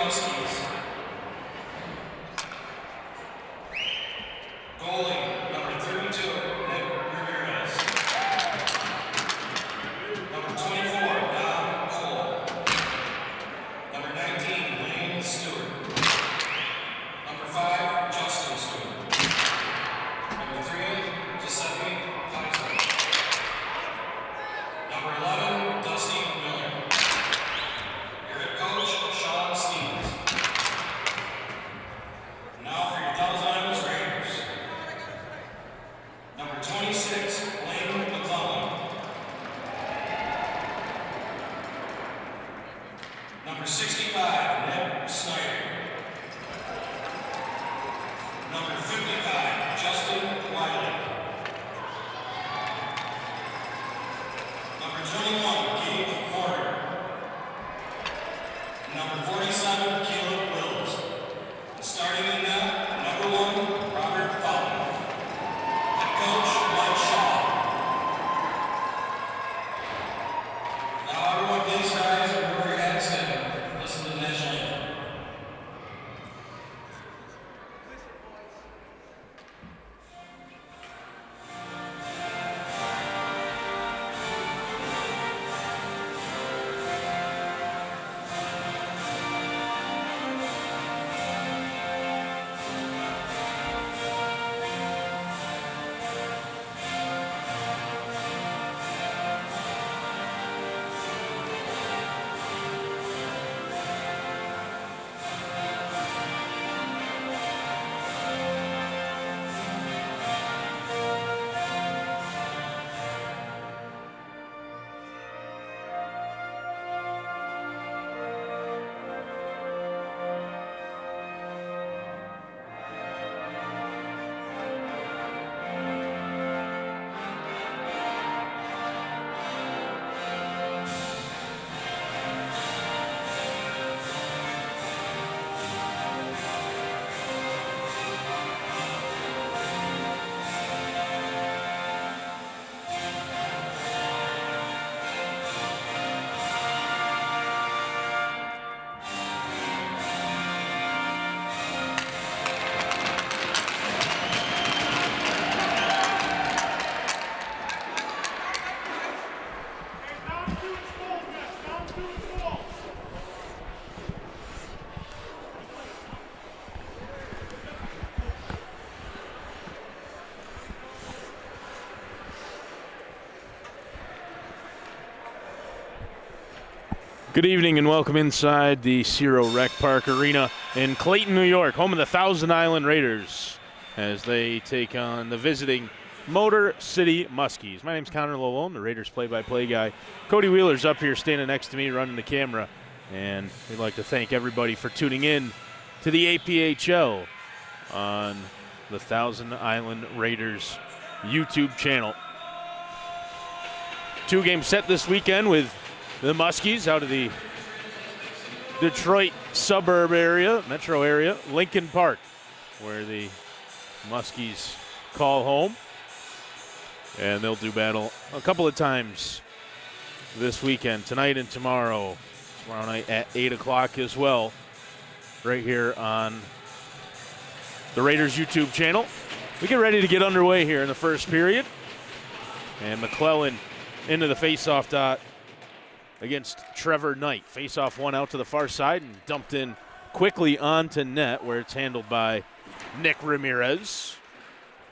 Muskies. Goalie, number 32, Nick Ramirez. Number 24, Don Cole. Number 19, Lane Stewart. Number 5, Justin Stewart. Number 3, Giuseppe Kaiser. Number 11, Dusty Miller. Your head coach, Sean Stevens. Now for your Dallas Islands Raiders. Number 26, Blaine McClellan. Number 65, Ned Snyder. Number 55, Justin Wiley. Number 21, Gabe Porter. Number 47, Caleb Wills. Starting in net, number 1, Robert Fowler. Head coach, Mike Shaw. Now everyone please rise and move your heads and listen to the national anthem. Good evening and welcome inside the Cerow Rec Park Arena in Clayton, New York, home of the Thousand Island Raiders as they take on the visiting Motor City Muskies. My name's Connor Lowell, I'm the Raiders play-by-play guy. Cody Wheeler's up here standing next to me running the camera, and we'd like to thank everybody for tuning in to the APHL on the Thousand Island Raiders YouTube channel. Two-game set this weekend with the Muskies out of the Detroit suburb area, metro area, Lincoln Park, where the Muskies call home. And they'll do battle a couple of times this weekend, tonight and tomorrow. Tomorrow night at 8 o'clock as well, right here on the Raiders YouTube channel. We get ready to get underway here in the first period. And McClellan into the faceoff dot against Trevor Knight. Faceoff one out to the far side and dumped in quickly onto net, where it's handled by Nick Ramirez.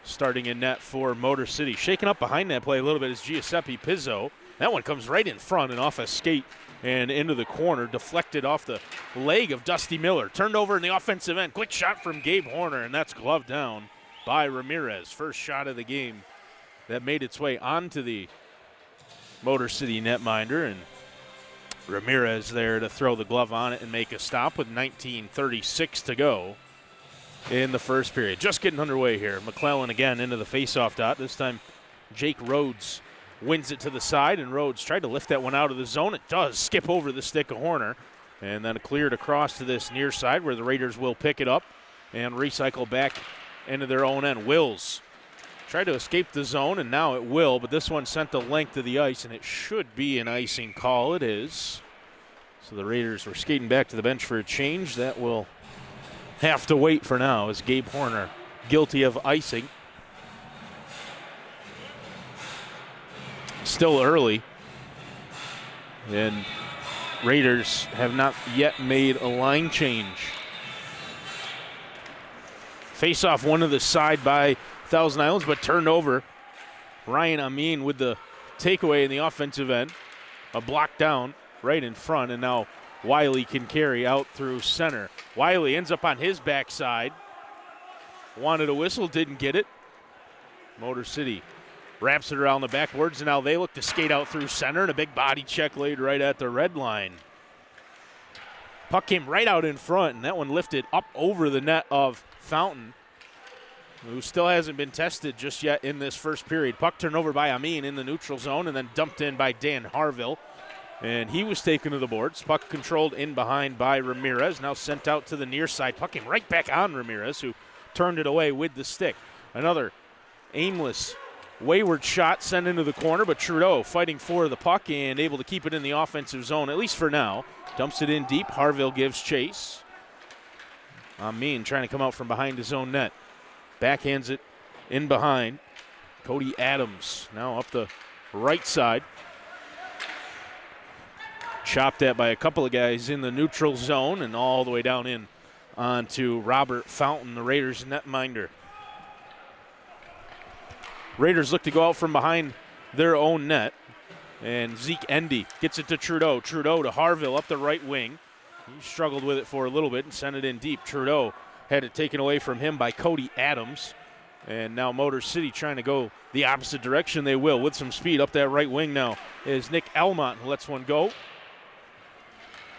Starting in net for Motor City. Shaking up behind that play a little bit is Giuseppe Pizzo. That one comes right in front and off a skate and into the corner. Deflected off the leg of Dusty Miller. Turned over in the offensive end. Quick shot from Gabe Horner, and that's gloved down by Ramirez. First shot of the game that made its way onto the Motor City netminder, and Ramirez there to throw the glove on it and make a stop with 19:36 to go in the first period. Just getting underway here. McClellan again into the faceoff dot. This time Jake Rhodes wins it to the side, and Rhodes tried to lift that one out of the zone. It does skip over the stick of Horner, and then cleared across to this near side where the Raiders will pick it up and recycle back into their own end. Wills tried to escape the zone, and now it will, but this one sent the length of the ice, and it should be an icing call. It is. So the Raiders were skating back to the bench for a change. That will have to wait for now as Gabe Horner guilty of icing. Still early. And Raiders have not yet made a line change. Face off one to the side by Thousand Islands, but turned over. Ryan Amin with the takeaway in the offensive end. A block down right in front, and now Wiley can carry out through center. Wiley ends up on his backside. Wanted a whistle, didn't get it. Motor City wraps it around the backboards, and now they look to skate out through center, and a big body check laid right at the red line. Puck came right out in front, and that one lifted up over the net of Fountain, who still hasn't been tested just yet in this first period. Puck turned over by Amin in the neutral zone and then dumped in by Dan Harville. And he was taken to the boards. Puck controlled in behind by Ramirez, now sent out to the near side. Puck came right back on Ramirez, who turned it away with the stick. Another aimless, wayward shot sent into the corner, but Trudeau fighting for the puck and able to keep it in the offensive zone, at least for now. Dumps it in deep. Harville gives chase. Amin trying to come out from behind his own net. Backhands it in behind. Cody Adams now up the right side. Chopped at by a couple of guys in the neutral zone and all the way down in onto Robert Fountain, the Raiders netminder. Raiders look to go out from behind their own net. And Zeke Endy gets it to Trudeau. Trudeau to Harville up the right wing. He struggled with it for a little bit and sent it in deep. Trudeau had it taken away from him by Cody Adams. And now Motor City trying to go the opposite direction. They will with some speed up that right wing now is Nick Elmont who lets one go.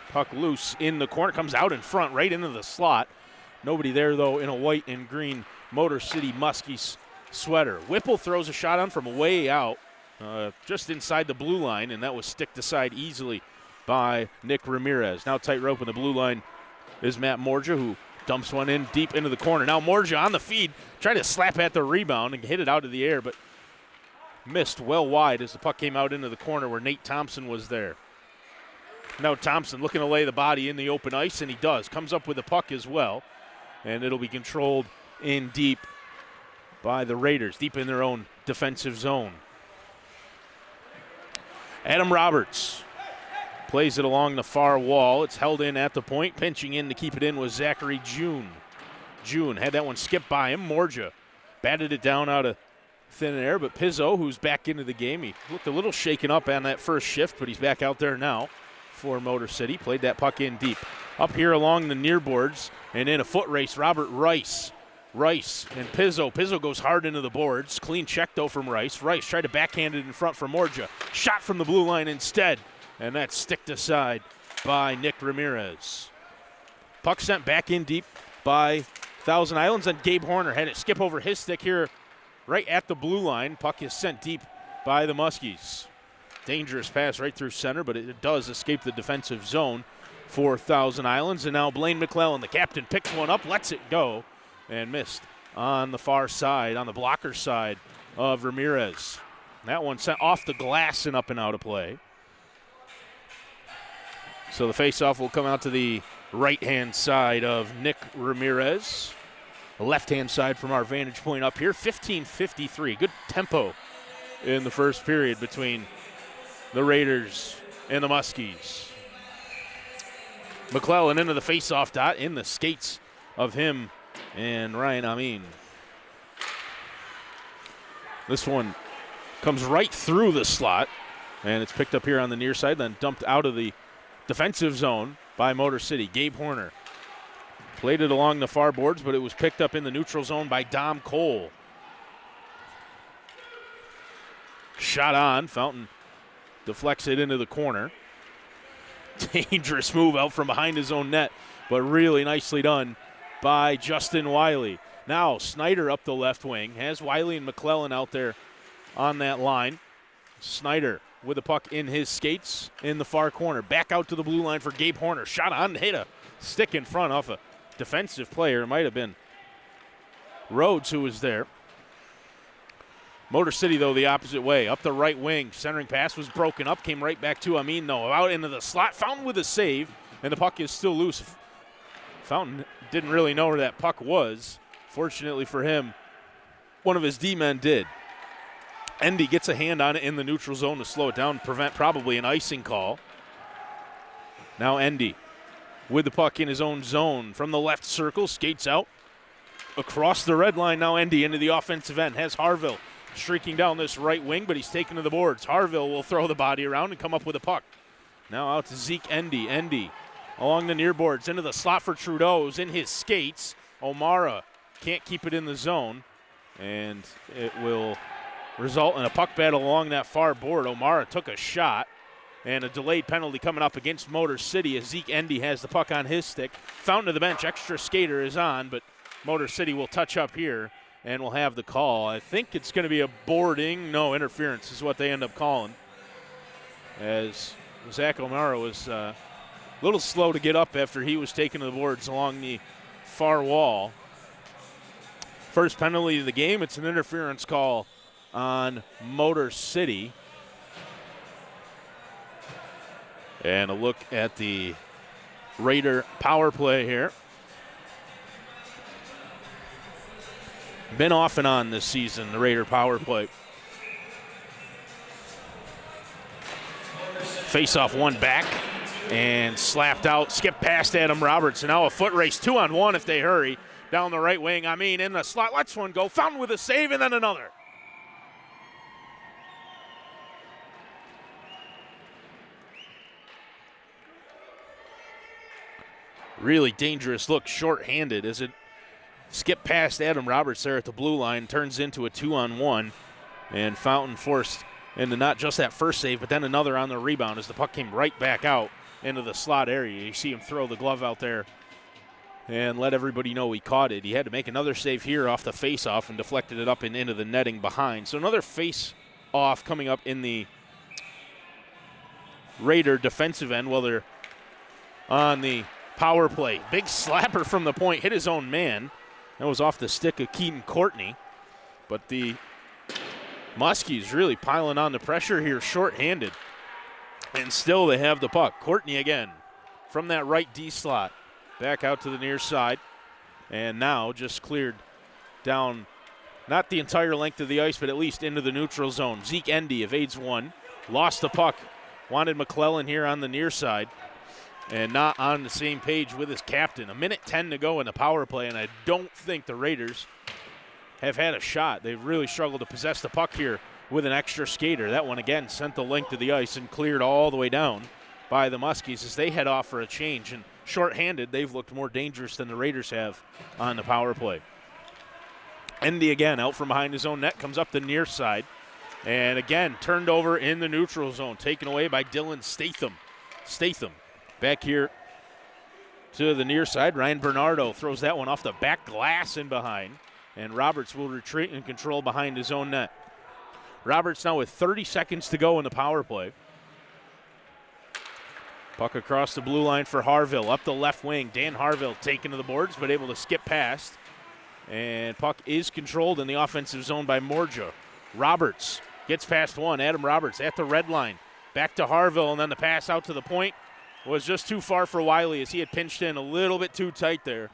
Puck loose in the corner. Comes out in front right into the slot. Nobody there, though, in a white and green Motor City Muskies sweater. Whipple throws a shot on from way out. Just inside the blue line, and that was sticked aside easily by Nick Ramirez. Now tight rope in the blue line is Matt Morja, who dumps one in deep into the corner. Now Morja on the feed, tried to slap at the rebound and hit it out of the air, but missed well wide as the puck came out into the corner where Nate Thompson was there. Now Thompson looking to lay the body in the open ice, and he does. Comes up with the puck as well, and it'll be controlled in deep by the Raiders, deep in their own defensive zone. Adam Roberts plays it along the far wall. It's held in at the point. Pinching in to keep it in was Zachary June. June had that one skip by him. Morja batted it down out of thin air, but Pizzo, who's back into the game, he looked a little shaken up on that first shift, but he's back out there now for Motor City. Played that puck in deep. Up here along the near boards, and in a foot race, Robert Rice. Rice and Pizzo. Pizzo goes hard into the boards. Clean check, though, from Rice. Rice tried to backhand it in front for Morja. Shot from the blue line instead, and that's sticked aside by Nick Ramirez. Puck sent back in deep by Thousand Islands, and Gabe Horner had it skip over his stick here right at the blue line. Puck is sent deep by the Muskies. Dangerous pass right through center, but it does escape the defensive zone for Thousand Islands. And now Blaine McClellan, the captain, picks one up, lets it go, and missed on the far side, on the blocker side of Ramirez. That one sent off the glass and up and out of play. So the faceoff will come out to the right-hand side of Nick Ramirez. The left-hand side from our vantage point up here, 15:53. Good tempo in the first period between the Raiders and the Muskies. McClellan into the faceoff dot, in the skates of him and Ryan Amin. This one comes right through the slot, and it's picked up here on the near side, then dumped out of the defensive zone by Motor City. Gabe Horner played it along the far boards, but it was picked up in the neutral zone by Dom Cole. Shot on. Fountain deflects it into the corner. Dangerous move out from behind his own net, but really nicely done by Justin Wiley. Now Snyder up the left wing, has Wiley and McClellan out there on that line. Snyder with the puck in his skates in the far corner. Back out to the blue line for Gabe Horner. Shot on, hit a stick in front off a defensive player. It might have been Rhodes who was there. Motor City, though, the opposite way. Up the right wing. Centering pass was broken up. Came right back to Amin, though. Out into the slot. Fountain with a save. And the puck is still loose. Fountain didn't really know where that puck was. Fortunately for him, one of his D-men did. Endy gets a hand on it in the neutral zone to slow it down, prevent probably an icing call. Now Endy with the puck in his own zone from the left circle. Skates out across the red line. Now Endy into the offensive end. Has Harville streaking down this right wing, but he's taken to the boards. Harville will throw the body around and come up with a puck. Now out to Zeke Endy. Endy along the near boards into the slot for Trudeau's in his skates. O'Mara can't keep it in the zone, and it will result in a puck battle along that far board. O'Mara took a shot, and a delayed penalty coming up against Motor City as Zeke Endy has the puck on his stick. Fountain to the bench. Extra skater is on, but Motor City will touch up here and will have the call. I think it's going to be a boarding. No, interference is what they end up calling, as Zach O'Mara was a little slow to get up after he was taken to the boards along the far wall. First penalty of the game. It's an interference call on Motor City. And a look at the Raider power play here. Been off and on this season, the Raider power play. Face-off one back and slapped out. Skip past Adam Roberts. And now a foot race, 2-on-1 if they hurry. Down the right wing, in the slot. Lets one go. Fountain with a save and then another. Really dangerous look, short-handed as it skipped past Adam Roberts there at the blue line, turns into a 2-on-1, and Fountain forced into not just that first save, but then another on the rebound as the puck came right back out into the slot area. You see him throw the glove out there and let everybody know he caught it. He had to make another save here off the face-off and deflected it up and into the netting behind. So another face-off coming up in the Raider defensive end while they're on the power play. Big slapper from the point, hit his own man. That was off the stick of Keaton Courtney. But the Muskies really piling on the pressure here, short-handed. And still they have the puck. Courtney again from that right D slot. Back out to the near side. And now just cleared down, not the entire length of the ice, but at least into the neutral zone. Zeke Endy evades one. Lost the puck. Wanted McClellan here on the near side. And not on the same page with his captain. 1:10 to go in the power play, and I don't think the Raiders have had a shot. They've really struggled to possess the puck here with an extra skater. That one, again, sent the length of the ice and cleared all the way down by the Muskies as they head off for a change. And short-handed, they've looked more dangerous than the Raiders have on the power play. Endy again out from behind his own net, comes up the near side. And again, turned over in the neutral zone, taken away by Dylan Statham. Back here to the near side, Ryan Bernardo throws that one off the back glass in behind, and Roberts will retreat and control behind his own net. Roberts now with 30 seconds to go in the power play. Puck across the blue line for Harville, up the left wing. Dan Harville taken to the boards, but able to skip past. And puck is controlled in the offensive zone by Morja. Roberts gets past one. Adam Roberts at the red line. Back to Harville, and then the pass out to the point was just too far for Wiley as he had pinched in a little bit too tight there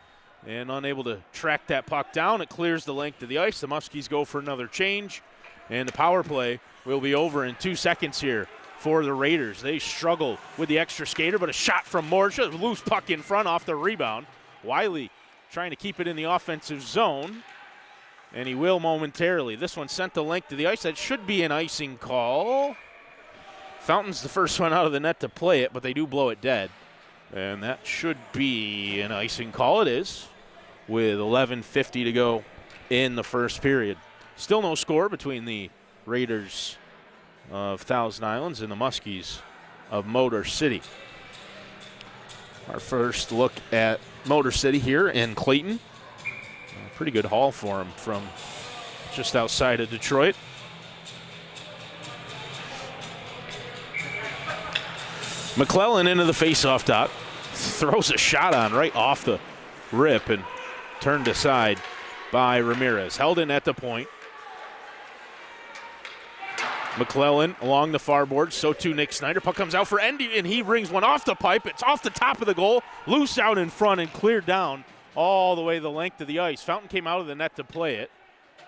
and unable to track that puck down. It clears the length of the ice. The Muskies go for another change, and the power play will be over in 2 seconds here for the Raiders. They struggle with the extra skater, but a shot from Morja, loose puck in front off the rebound. Wiley trying to keep it in the offensive zone, and he will momentarily. This one sent the length of the ice. That should be an icing call. Fountain's the first one out of the net to play it, but they do blow it dead. And that should be an icing call. It is, with 11:50 to go in the first period. Still no score between the Raiders of Thousand Islands and the Muskies of Motor City. Our first look at Motor City here in Clayton. A pretty good haul for them from just outside of Detroit. McClellan into the faceoff dot, throws a shot on right off the rip and turned aside by Ramirez. Held in at the point. McClellan along the far board, so too Nick Snyder. Puck comes out for Endy, and he rings one off the pipe. It's off the top of the goal, loose out in front and cleared down all the way the length of the ice. Fountain came out of the net to play it.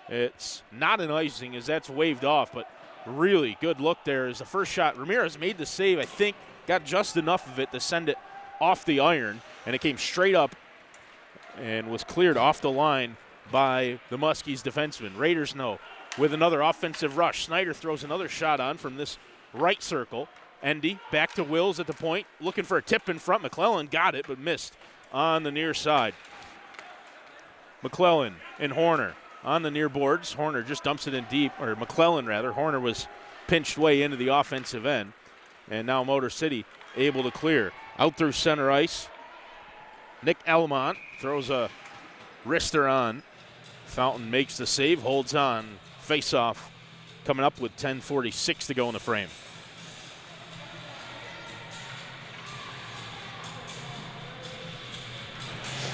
It's not an icing as that's waved off, but really good look there as the first shot. Ramirez made the save, I think, got just enough of it to send it off the iron, and it came straight up and was cleared off the line by the Muskies defenseman. Raiders know with another offensive rush. Snyder throws another shot on from this right circle. Endy back to Wills at the point, looking for a tip in front. McClellan got it, but missed on the near side. McClellan and Horner on the near boards. Horner just dumps it in deep, or McClellan rather. Horner was pinched way into the offensive end. And now Motor City able to clear. Out through center ice. Nick Almont throws a wrister on. Fountain makes the save, holds on. Face-off coming up with 10:46 to go in the frame.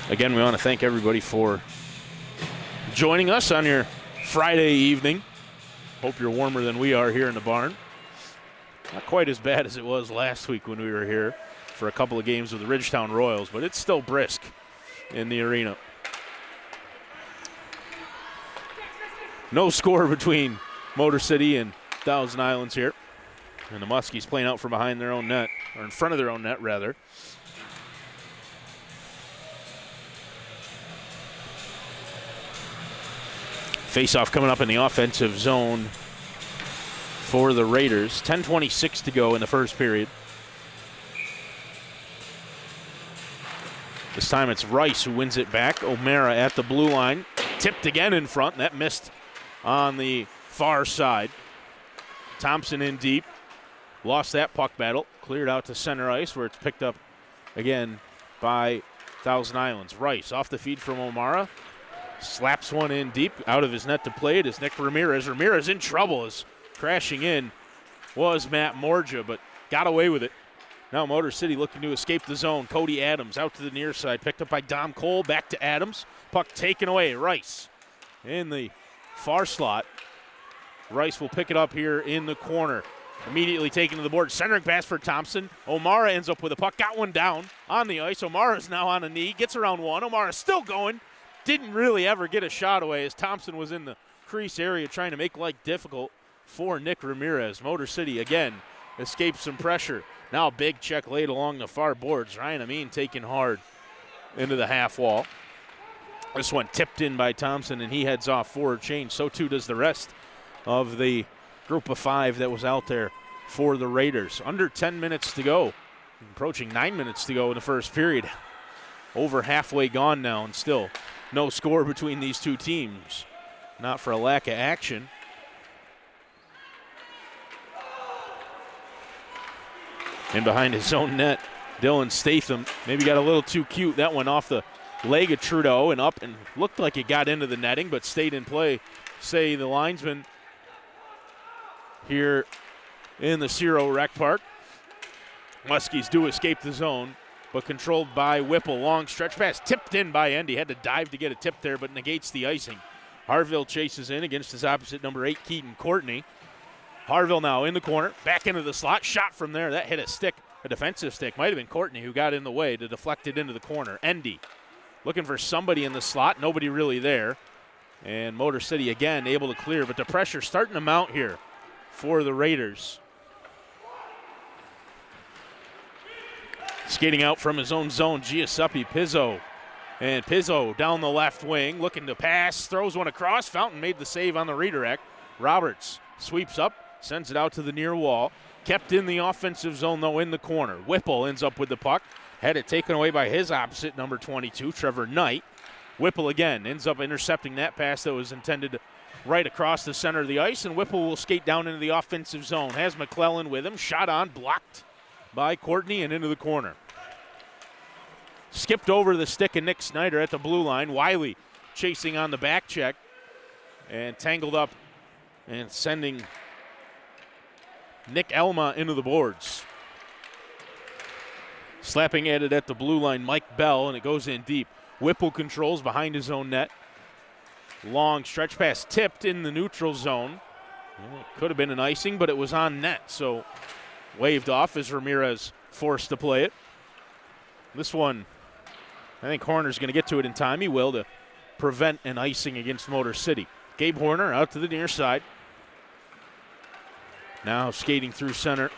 Again, we want to thank everybody for joining us on your Friday evening. Hope you're warmer than we are here in the barn. Not quite as bad as it was last week when we were here for a couple of games with the Ridgetown Royals, but it's still brisk in the arena. No score between Motor City and Thousand Islands here. And the Muskies playing out from behind their own net, or in front of their own net, rather. Face-off coming up in the offensive zone for the Raiders. 10:26 to go in the first period. This time it's Rice who wins it back. O'Mara at the blue line. Tipped again in front. That missed on the far side. Thompson in deep. Lost that puck battle. Cleared out to center ice where it's picked up again by Thousand Islands. Rice off the feed from O'Mara. Slaps one in deep. Out of his net to play it is Nick Ramirez. Ramirez in trouble as crashing in was Matt Morgia, but got away with it. Now Motor City looking to escape the zone. Cody Adams out to the near side. Picked up by Dom Cole. Back to Adams. Puck taken away. Rice in the far slot. Rice will pick it up here in the corner. Immediately taken to the board. Centering pass for Thompson. O'Mara ends up with a puck. Got one down on the ice. O'Mara's now on a knee. Gets around one. O'Mara's still going. Didn't really ever get a shot away as Thompson was in the crease area trying to make life difficult for Nick Ramirez. Motor City again escapes some pressure. Now a big check laid along the far boards. Ryan Amin taken hard into the half wall. This one tipped in by Thompson, and he heads off forward change. So too does the rest of the group of five that was out there for the Raiders. Under 10 minutes to go. Approaching 9 minutes to go in the first period. Over halfway gone now, and still no score between these two teams. Not for a lack of action. And behind his own net, Dylan Statham maybe got a little too cute. That went off the leg of Trudeau and up and looked like it got into the netting, but stayed in play. Say the linesman here in the Cerow Rec Park. Muskies do escape the zone, but controlled by Whipple. Long stretch pass, tipped in by Endy. Had to dive to get a tip there, but negates the icing. Harville chases in against his opposite number 8, Keaton Courtney. Harville now in the corner, back into the slot, shot from there. That hit a stick, a defensive stick. Might have been Courtney who got in the way to deflect it into the corner. Endy looking for somebody in the slot, nobody really there. And Motor City again able to clear, but the pressure starting to mount here for the Raiders. Skating out from his own zone, Giuseppe Pizzo. And Pizzo down the left wing, looking to pass, throws one across. Fountain made the save on the redirect. Roberts sweeps up, sends it out to the near wall. Kept in the offensive zone, though, in the corner. Whipple ends up with the puck. Had it taken away by his opposite, number 22, Trevor Knight. Whipple again ends up intercepting that pass that was intended right across the center of the ice, and Whipple will skate down into the offensive zone. Has McClellan with him. Shot on, blocked by Courtney and into the corner. Skipped over the stick of Nick Snyder at the blue line. Wiley chasing on the back check and tangled up and sending Nick Elma into the boards. Slapping at it at the blue line, Mike Bell, and it goes in deep. Whipple controls behind his own net. Long stretch pass tipped in the neutral zone. It could have been an icing, but it was on net, so waved off as Ramirez forced to play it. This one, I think Horner's going to get to it in time. He will, to prevent an icing against Motor City. Gabe Horner out to the near side. Now skating through center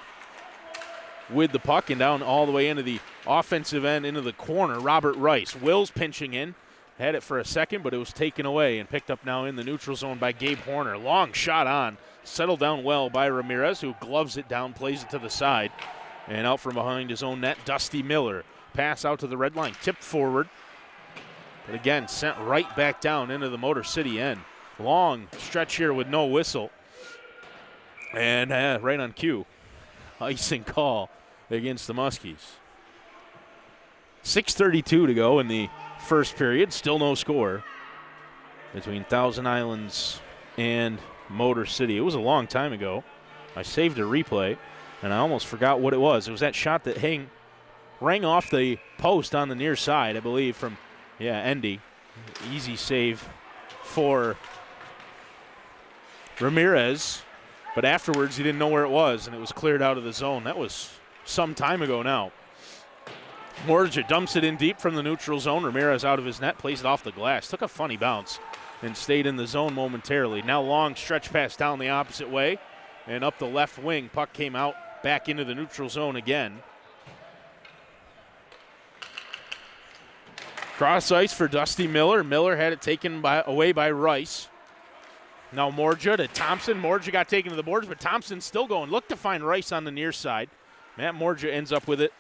with the puck and down all the way into the offensive end, into the corner. Robert Rice. Wills pinching in. Had it for a second, but it was taken away and picked up now in the neutral zone by Gabe Horner. Long shot on. Settled down well by Ramirez, who gloves it down, plays it to the side. And out from behind his own net, Dusty Miller. Pass out to the red line, tipped forward. But again, sent right back down into the Motor City end. Long stretch here with no whistle. And right on cue, icing call against the Muskies. 6:32 to go in the first period. Still no score between Thousand Islands and Motor City. It was a long time ago. I saved a replay, and I almost forgot what it was. It was that shot that rang off the post on the near side, I believe, from, Endy. Easy save for Ramirez. But afterwards, he didn't know where it was, and it was cleared out of the zone. That was some time ago now. Morja dumps it in deep from the neutral zone. Ramirez out of his net, plays it off the glass. Took a funny bounce and stayed in the zone momentarily. Now long stretch pass down the opposite way and up the left wing. Puck came out back into the neutral zone again. Cross ice for Dusty Miller. Miller had it taken away by Rice. Now Morja to Thompson. Morja got taken to the boards, but Thompson's still going. Look to find Rice on the near side. Matt Morja ends up with it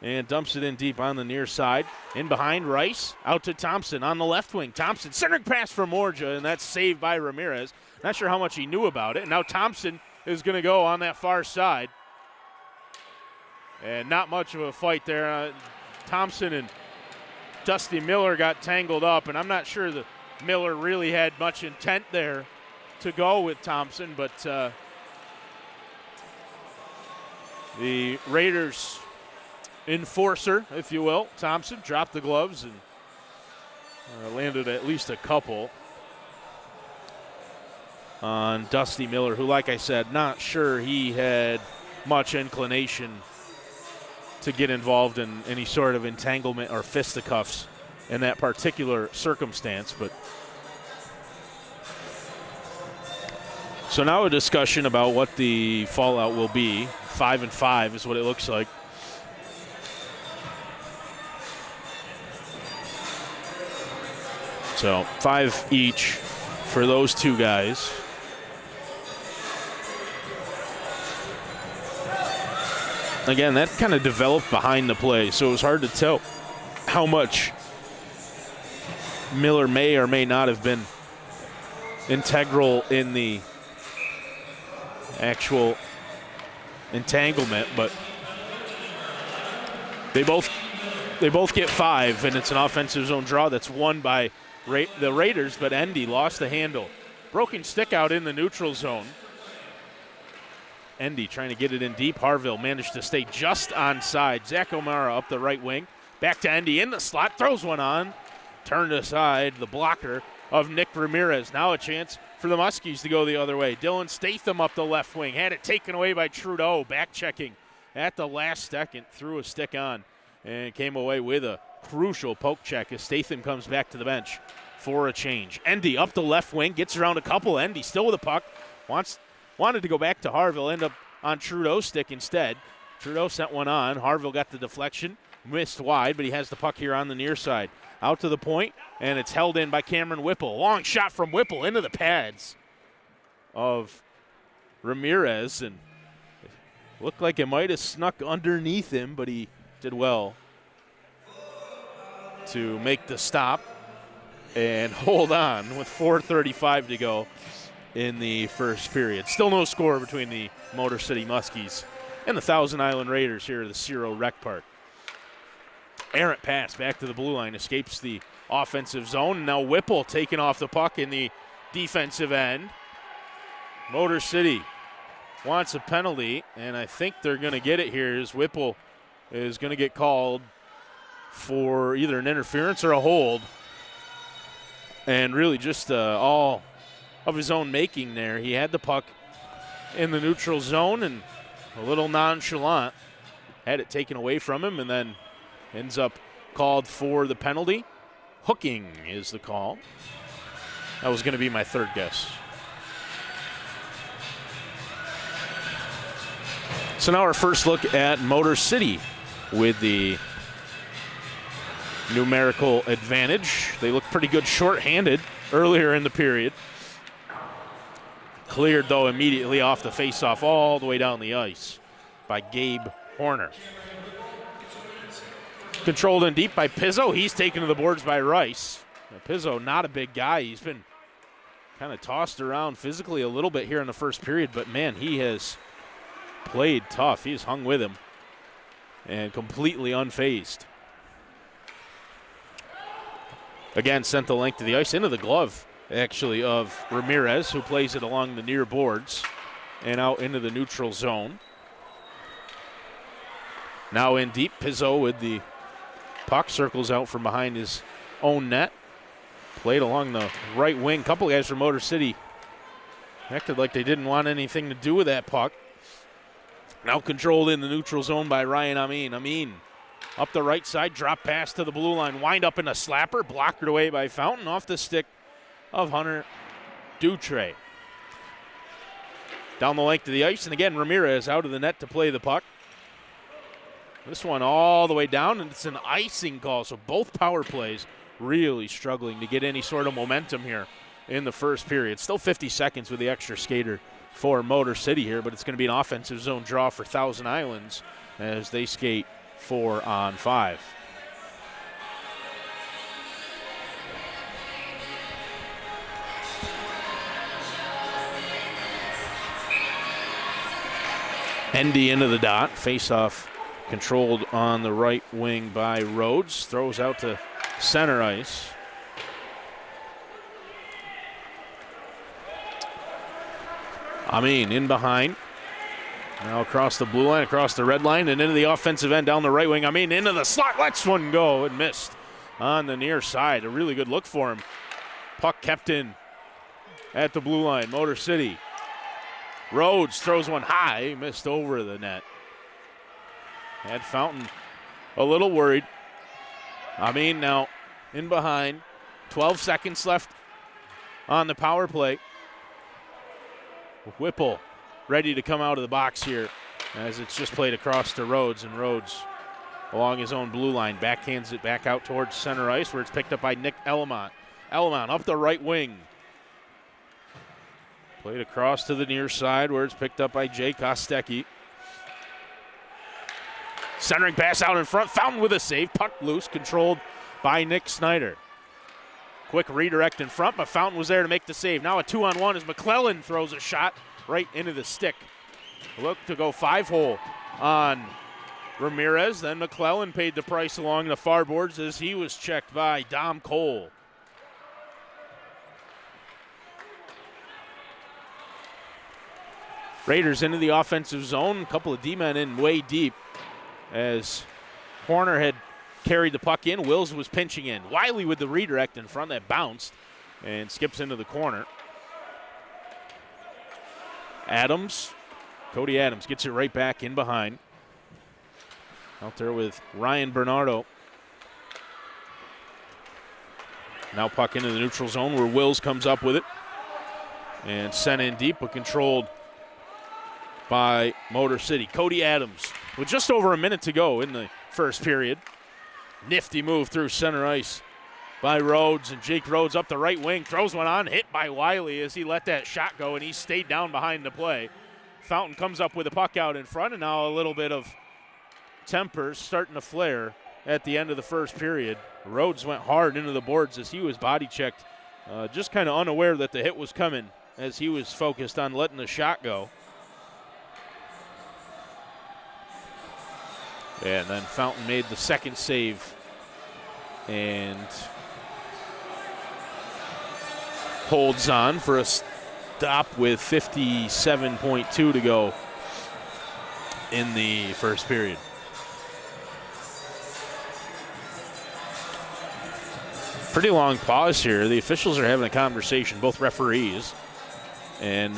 and dumps it in deep on the near side. In behind Rice, out to Thompson on the left wing. Thompson, centering pass for Morja, and that's saved by Ramirez. Not sure how much he knew about it. And now Thompson is going to go on that far side. And not much of a fight there. Thompson and Dusty Miller got tangled up, and I'm not sure that Miller really had much intent there to go with Thompson, but the Raiders enforcer, if you will, Thompson, dropped the gloves and landed at least a couple on Dusty Miller, who, like I said, not sure he had much inclination to get involved in any sort of entanglement or fisticuffs in that particular circumstance. But so now a discussion about what the fallout will be. 5-5 is what it looks like. So 5 each for those two guys. Again, that kind of developed behind the play, so it was hard to tell how much Miller may or may not have been integral in the actual entanglement, but they both get 5, and it's an offensive zone draw that's won by the Raiders, but Endy lost the handle. Broken stick out in the neutral zone. Endy trying to get it in deep. Harville managed to stay just onside. Zach O'Mara up the right wing. Back to Endy in the slot. Throws one on. Turned aside. The blocker of Nick Ramirez. Now a chance for the Muskies to go the other way. Dylan Statham up the left wing. Had it taken away by Trudeau. Back checking at the last second. Threw a stick on and came away with a crucial poke check as Statham comes back to the bench for a change. Endy up the left wing. Gets around a couple. Endy still with a puck. Wanted to go back to Harville, end up on Trudeau's stick instead. Trudeau sent one on. Harville got the deflection, missed wide, but he has the puck here on the near side. Out to the point, and it's held in by Cameron Whipple. Long shot from Whipple into the pads of Ramirez, and looked like it might have snuck underneath him, but he did well to make the stop and hold on with 4:35 to go in the first period. Still no score between the Motor City Muskies and the Thousand Island Raiders here at the Cerow Rec Park. Errant pass back to the blue line, escapes the offensive zone. Now Whipple taking off the puck in the defensive end. Motor City wants a penalty, and I think they're going to get it here as Whipple is going to get called for either an interference or a hold. And really just all of his own making there. He had the puck in the neutral zone and a little nonchalant. Had it taken away from him and then ends up called for the penalty. Hooking is the call. That was going to be my third guess. So now our first look at Motor City with the numerical advantage. They looked pretty good shorthanded earlier in the period. Cleared, though, immediately off the faceoff all the way down the ice by Gabe Horner. Controlled in deep by Pizzo. He's taken to the boards by Rice. Now, Pizzo, not a big guy. He's been kind of tossed around physically a little bit here in the first period, but, man, he has played tough. He's hung with him and completely unfazed. Again, sent the length of the ice into the glove, actually, of Ramirez, who plays it along the near boards and out into the neutral zone. Now in deep, Pizzo with the puck, circles out from behind his own net. Played along the right wing. Couple guys from Motor City acted like they didn't want anything to do with that puck. Now controlled in the neutral zone by Ryan Amin. Amin up the right side, drop pass to the blue line, wind up in a slapper, blocked away by Fountain off the stick of Hunter Dutre. Down the length of the ice, and again, Ramirez out of the net to play the puck. This one all the way down, and it's an icing call, so both power plays really struggling to get any sort of momentum here in the first period. Still 50 seconds with the extra skater for Motor City here, but it's going to be an offensive zone draw for Thousand Islands as they skate 4-on-5. Endy into the dot, face-off controlled on the right wing by Rhodes, throws out to center ice. Amin in behind. Now across the blue line, across the red line, and into the offensive end down the right wing. Amin into the slot, lets one go and missed on the near side. A really good look for him. Puck kept in at the blue line. Motor City. Rhodes throws one high, missed over the net. Had Fountain a little worried. Amin now in behind. 12 seconds left on the power play. Whipple ready to come out of the box here as it's just played across to Rhodes, and Rhodes along his own blue line backhands it back out towards center ice where it's picked up by Nick Elamont. Elamont up the right wing. Played across to the near side where it's picked up by Jay Kostecki. Centering pass out in front. Fountain with a save. Puck loose, controlled by Nick Snyder. Quick redirect in front, but Fountain was there to make the save. Now a 2-on-1 as McClellan throws a shot right into the stick. Look to go 5-hole on Ramirez. Then McClellan paid the price along the far boards as he was checked by Dom Cole. Raiders into the offensive zone. A couple of D-men in way deep as Horner had carried the puck in. Wills was pinching in. Wiley with the redirect in front that bounced and skips into the corner. Adams, Cody Adams gets it right back in behind. Out there with Ryan Bernardo. Now puck into the neutral zone where Wills comes up with it. And sent in deep but controlled by Motor City. Cody Adams with just over a minute to go in the first period. Nifty move through center ice by Rhodes, and Jake Rhodes up the right wing, throws one on, hit by Wiley as he let that shot go, and he stayed down behind the play. Fountain comes up with the puck out in front, and now a little bit of tempers starting to flare at the end of the first period. Rhodes went hard into the boards as he was body checked, just kind of unaware that the hit was coming as he was focused on letting the shot go. And then Fountain made the second save and holds on for a stop with 57.2 to go in the first period. Pretty long pause here. The officials are having a conversation, both referees. And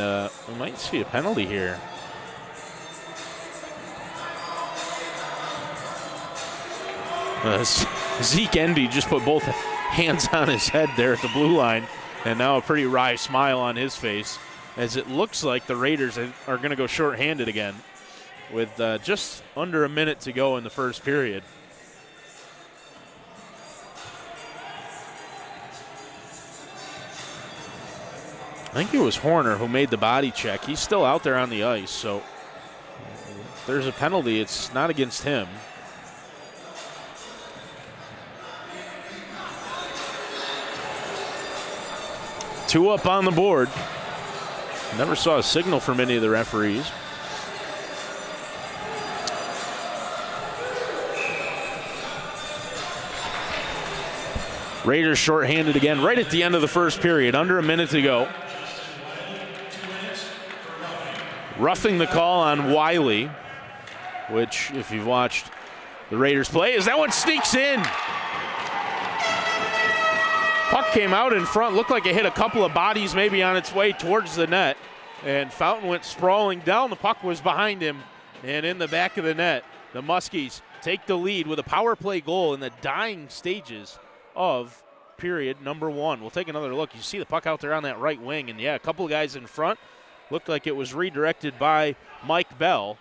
we might see a penalty here. Zeke Envy just put both hands on his head there at the blue line, and now a pretty wry smile on his face, as it looks like the Raiders are going to go shorthanded again with just under a minute to go in the first period. I think it was Horner who made the body check. He's still out there on the ice, so if there's a penalty, it's not against him. Two up on the board. Never saw a signal from any of the referees. Raiders shorthanded again right at the end of the first period, under a minute to go. Roughing the call on Wiley, which, if you've watched the Raiders play, is that one sneaks in. Puck came out in front, looked like it hit a couple of bodies maybe on its way towards the net, and Fountain went sprawling down. The puck was behind him and in the back of the net. The Muskies take the lead with a power play goal in the dying stages of period number one. We'll take another look. You see the puck out there on that right wing, and yeah, a couple of guys in front. Looked like it was redirected by Mike Bell.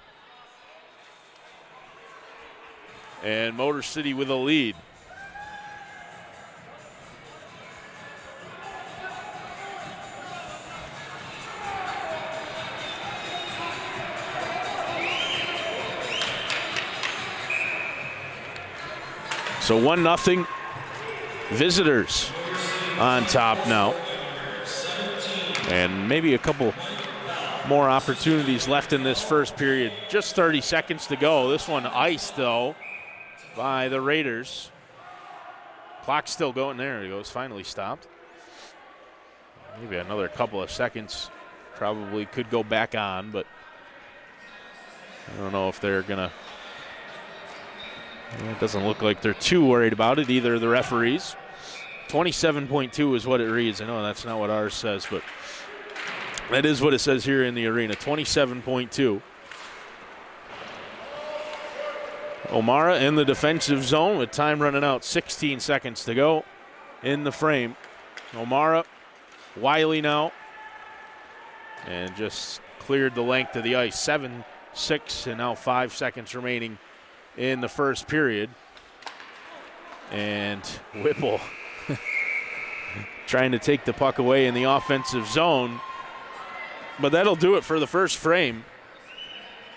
And Motor City with a lead. So 1-0 visitors on top now. And maybe a couple more opportunities left in this first period. Just 30 seconds to go. This one iced, though, by the Raiders. Clock's still going. There it goes. Finally stopped. Maybe another couple of seconds. Probably could go back on, but I don't know if they're going to. It doesn't look like they're too worried about it, either of the referees. 27.2 is what it reads. I know that's not what ours says, but that is what it says here in the arena, 27.2. O'Mara in the defensive zone with time running out, 16 seconds to go in the frame. O'Mara, Wiley now, and just cleared the length of the ice. 7-6, and now 5 seconds remaining in the first period. And Whipple trying to take the puck away in the offensive zone. But that'll do it for the first frame.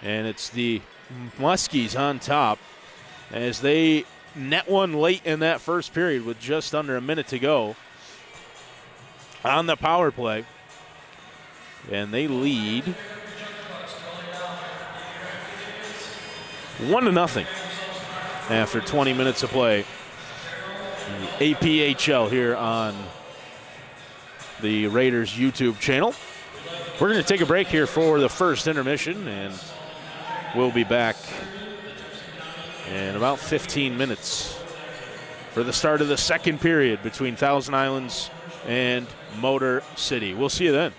And it's the Muskies on top as they net one late in that first period with just under a minute to go on the power play. And they lead 1-0 after 20 minutes of play. APHL here on the Raiders YouTube channel. We're going to take a break here for the first intermission, and we'll be back in about 15 minutes for the start of the second period between Thousand Islands and Motor City. We'll see you then.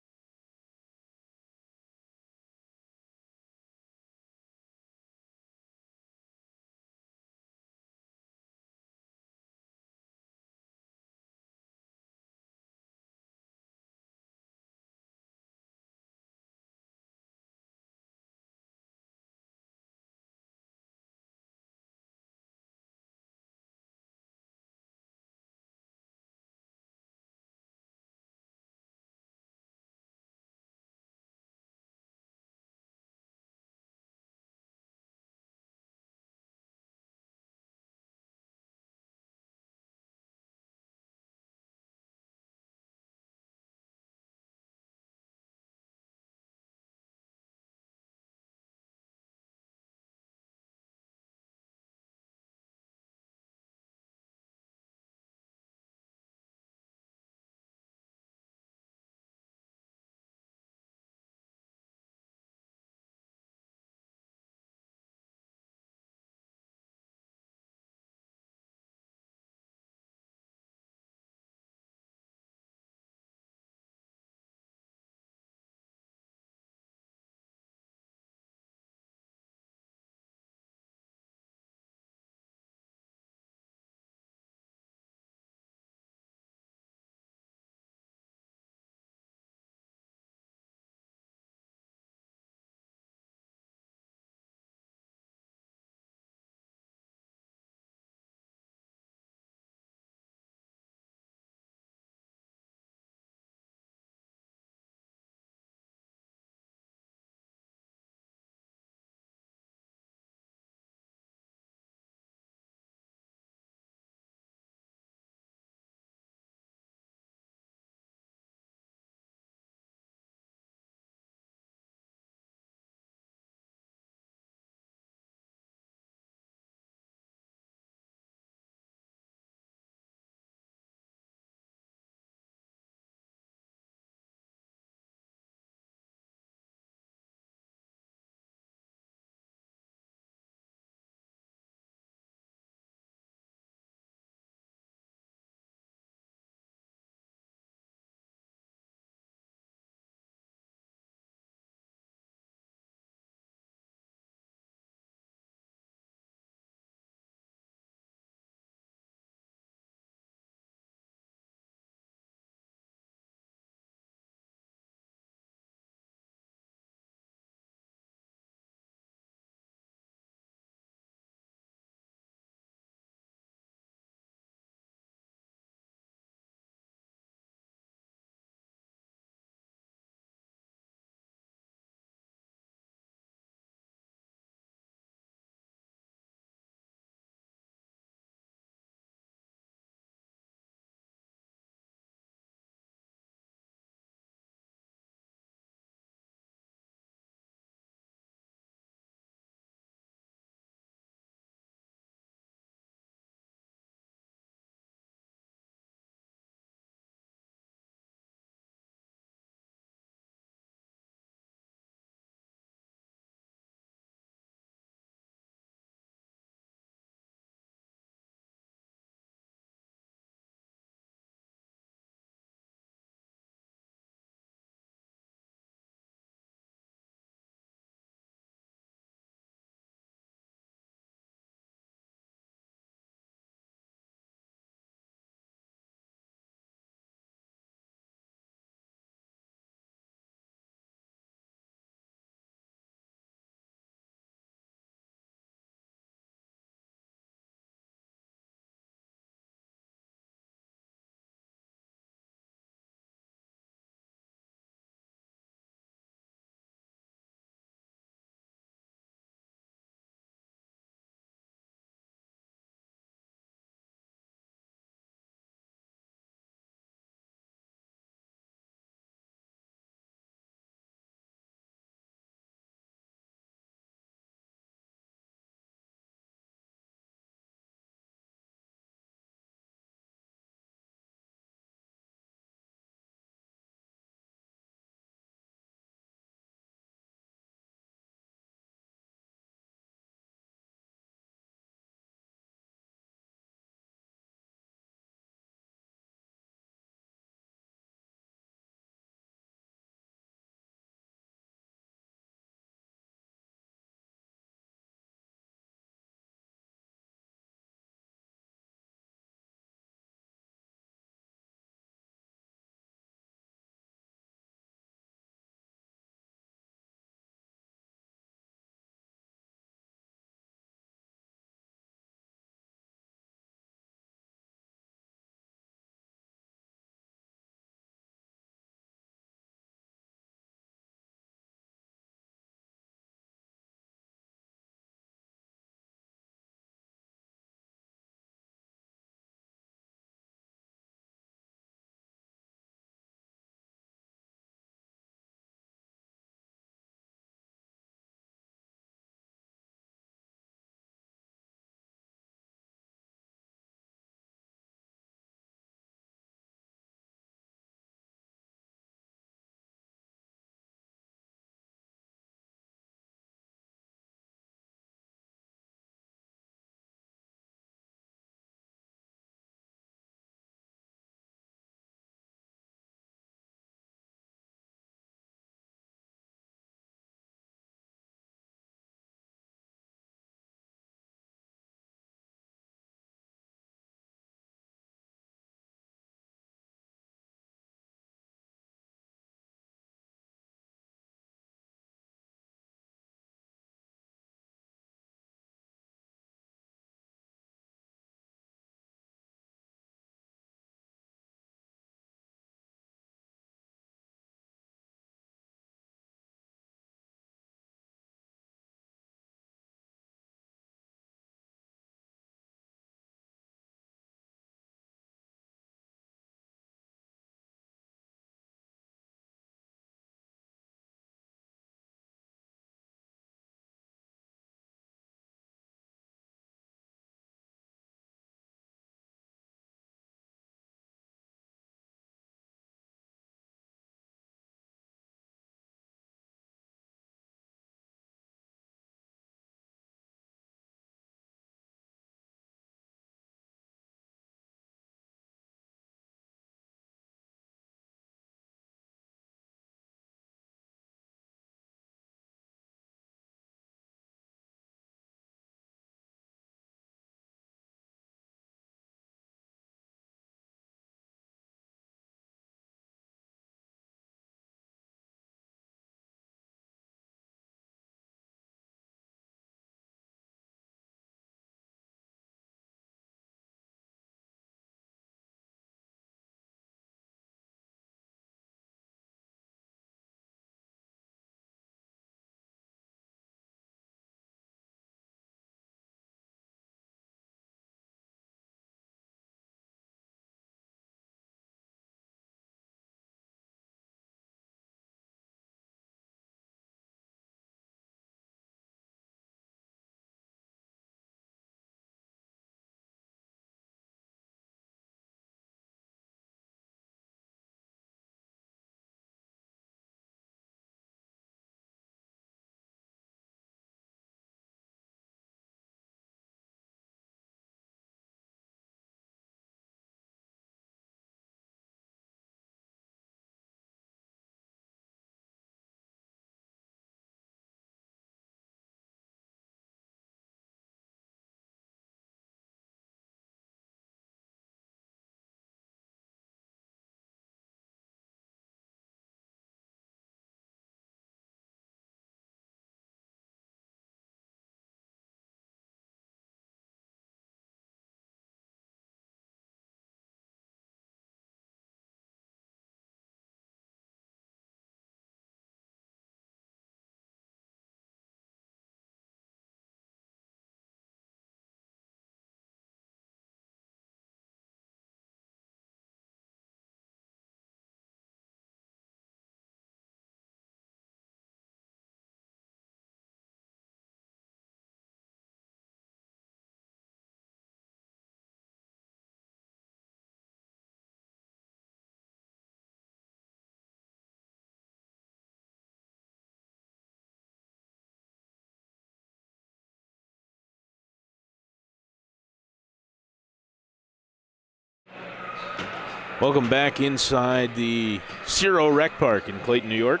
Welcome back inside the Cerow Rec Park in Clayton, New York,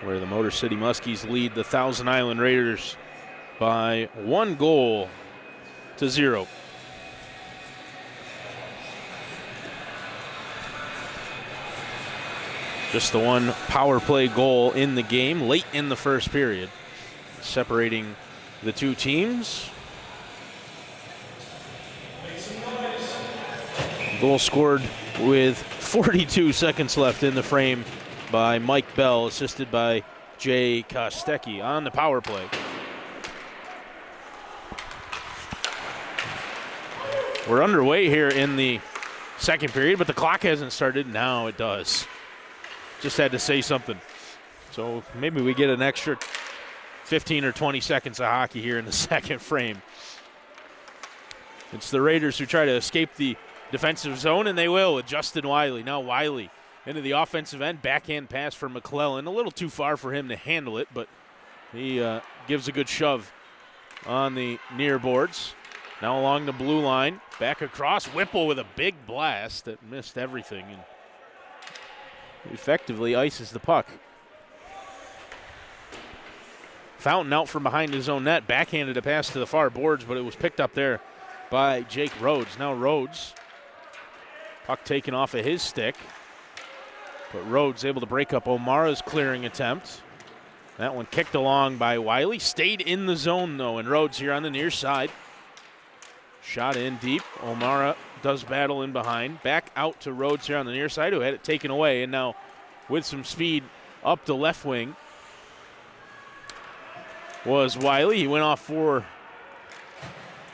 where the Motor City Muskies lead the Thousand Island Raiders by 1-0. Just the one power play goal in the game late in the first period, separating the two teams. Goal scored with 42 seconds left in the frame by Mike Bell, assisted by Jay Kostecki on the power play. We're underway here in the second period, but the clock hasn't started. Now it does. Just had to say something. So maybe we get an extra 15 or 20 seconds of hockey here in the second frame. It's the Raiders who try to escape the defensive zone, and they will with Justin Wiley. Now Wiley into the offensive end. Backhand pass for McClellan. A little too far for him to handle it, but he gives a good shove on the near boards. Now along the blue line. Back across. Whipple with a big blast that missed everything and effectively ices the puck. Fountain out from behind his own net. Backhanded a pass to the far boards, but it was picked up there by Jake Rhodes. Now Rhodes. Puck taken off of his stick. But Rhodes able to break up O'Mara's clearing attempt. That one kicked along by Wiley. Stayed in the zone, though, and Rhodes here on the near side. Shot in deep. O'Mara does battle in behind. Back out to Rhodes here on the near side, who had it taken away. And now with some speed up the left wing was Wiley. He went off for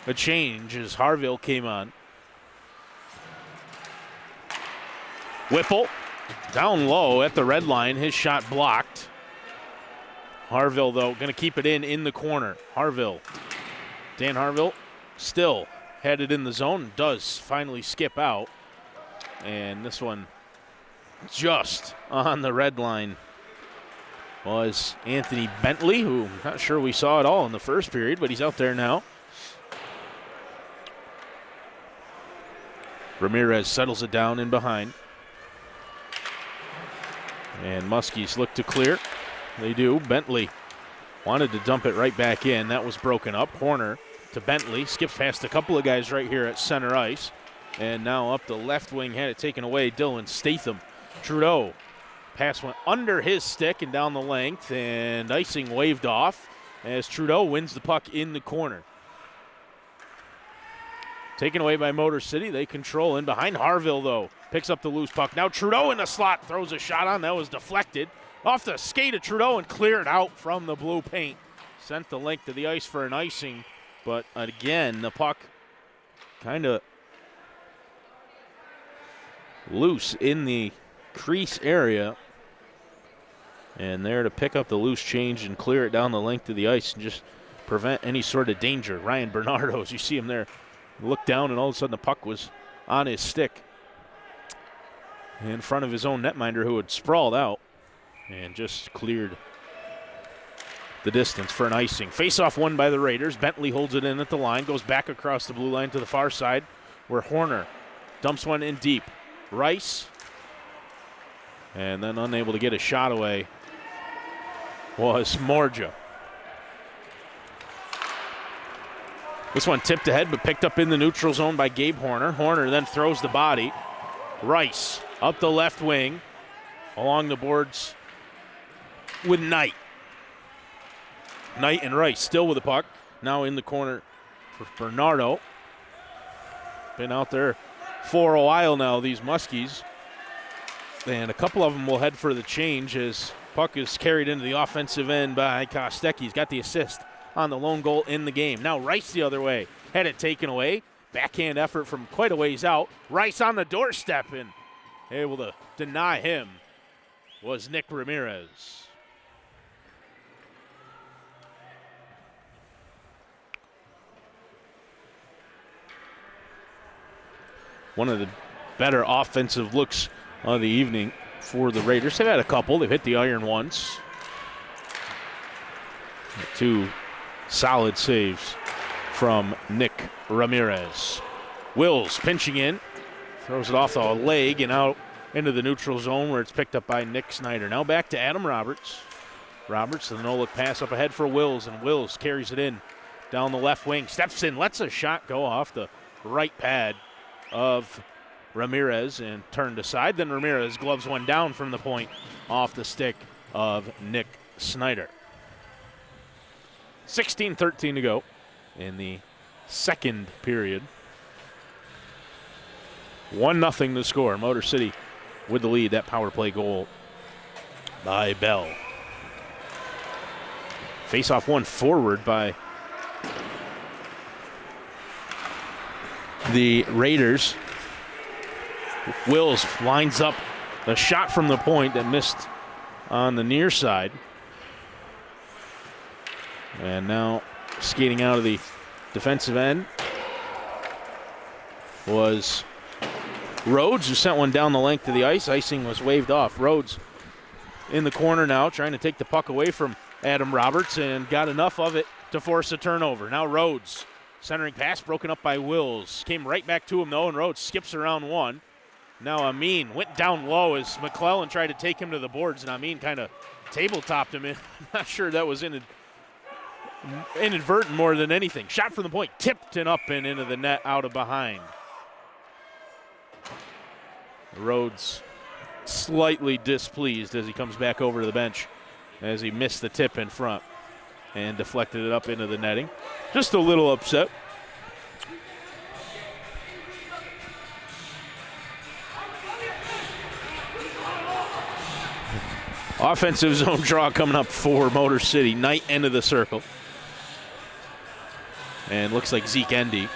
a change as Harville came on. Whipple down low at the red line. His shot blocked. Harville, though, going to keep it in the corner. Harville. Dan Harville still headed in the zone. Does finally skip out. And this one just on the red line was Anthony Bentley, who I'm not sure we saw at all in the first period, but he's out there now. Ramirez settles it down in behind. And Muskies look to clear. They do. Bentley wanted to dump it right back in. That was broken up. Horner to Bentley. Skips past a couple of guys right here at center ice. And now up the left wing, had it taken away. Dylan Statham. Trudeau. Pass went under his stick and down the length, and icing waved off as Trudeau wins the puck in the corner. Taken away by Motor City. They control in behind. Harville, though, picks up the loose puck. Now Trudeau in the slot throws a shot on. That was deflected. Off the skate of Trudeau and cleared out from the blue paint. Sent the length of the ice for an icing. But again, the puck kind of loose in the crease area. And there to pick up the loose change and clear it down the length of the ice and just prevent any sort of danger. Ryan Bernardo, as you see him there, looked down and all of a sudden the puck was on his stick in front of his own netminder, who had sprawled out and just cleared the distance for an icing. Face-off won by the Raiders. Bentley holds it in at the line, goes back across the blue line to the far side where Horner dumps one in deep. Rice, and then unable to get a shot away was Morja. This one tipped ahead but picked up in the neutral zone by Gabe Horner. Horner then throws the body. Rice up the left wing along the boards with Knight. Knight and Rice still with the puck. Now in the corner for Bernardo. Been out there for a while now, these Muskies. And a couple of them will head for the change as puck is carried into the offensive end by Kostecki. He's got the assist on the lone goal in the game. Now Rice the other way. Had it taken away. Backhand effort from quite a ways out. Rice on the doorstep and able to deny him was Nick Ramirez. One of the better offensive looks of the evening for the Raiders. They've had a couple. They've hit the iron once. Two solid saves from Nick Ramirez. Wills pinching in Throws it off the leg and out into the neutral zone where it's picked up by Nick Snyder. Now back to Adam Roberts. Roberts, the no-look pass up ahead for Wills, and Wills carries it in down the left wing. Steps in, lets a shot go off the right pad of Ramirez and turned aside. Then Ramirez gloves one down from the point off the stick of Nick Snyder. 16-13 to go in the second period. 1-0 the score. Motor City with the lead. That power play goal by Bell. Face-off one forward by the Raiders. Wills lines up a shot from the point that missed on the near side. And now skating out of the defensive end was Rhodes, who sent one down the length of the ice. Icing was waved off. Rhodes in the corner now, trying to take the puck away from Adam Roberts, and got enough of it to force a turnover. Now Rhodes, centering pass broken up by Wills. Came right back to him, though, and Rhodes skips around one. Now Amin went down low as McClellan tried to take him to the boards, and Amin kind of tabletopped him in. I'm not sure that was inadvertent more than anything. Shot from the point, tipped and up and into the net, out of behind. Rhodes slightly displeased as he comes back over to the bench as he missed the tip in front and deflected it up into the netting. Just a little upset. Offensive zone draw coming up for Motor City. Knight end of the circle. And looks like Zeke Endy.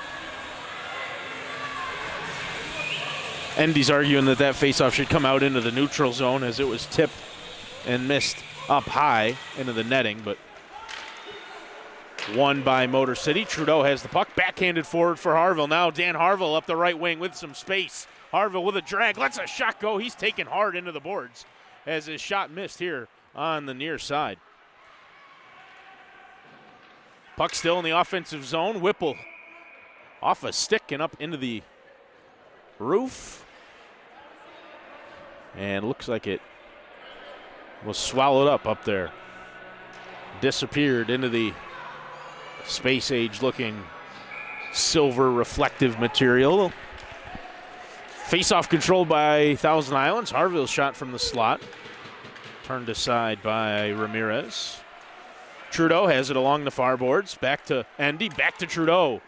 Endy's arguing that faceoff should come out into the neutral zone as it was tipped and missed up high into the netting, but won by Motor City. Trudeau has the puck, backhanded forward for Harville. Now Dan Harville up the right wing with some space. Harville with a drag, lets a shot go. He's taken hard into the boards as his shot missed here on the near side. Puck still in the offensive zone. Whipple off a stick and up into the roof. And looks like it was swallowed up there. Disappeared into the space age looking silver reflective material. Face-off controlled by Thousand Islands. Harville's shot from the slot. Turned aside by Ramirez. Trudeau has it along the far boards. Back to Endy, back to Trudeau.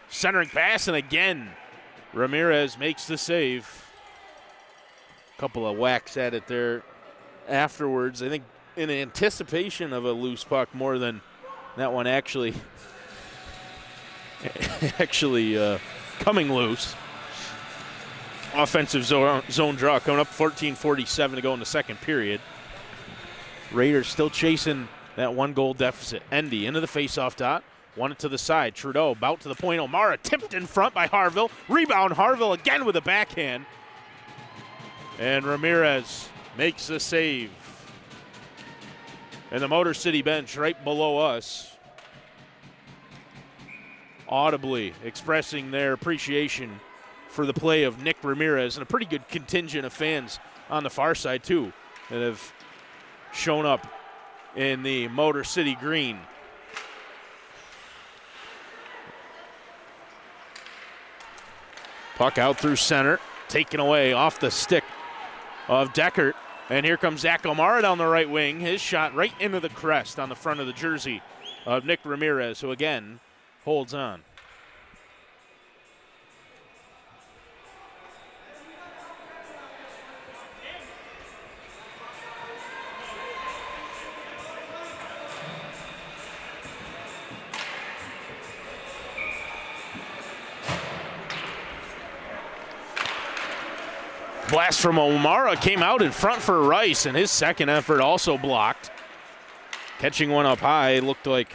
Centering pass, and again, Ramirez makes the save. Couple of whacks at it there afterwards. I think in anticipation of a loose puck more than that one actually coming loose. Offensive zone draw coming up, 14:47 to go in the second period. Raiders still chasing that one-goal deficit. Endy into the faceoff dot. Won it to the side. Trudeau about to the point. O'Mara tipped in front by Harville. Rebound Harville again with a backhand. And Ramirez makes the save. And the Motor City bench right below us audibly expressing their appreciation for the play of Nick Ramirez, and a pretty good contingent of fans on the far side too that have shown up in the Motor City green. Puck out through center, taken away off the stick of Deckert. And here comes Zach O'Mara down the right wing. His shot right into the crest on the front of the jersey of Nick Ramirez, who again holds on. Blast from O'Mara came out in front for Rice, and his second effort also blocked. Catching one up high, looked like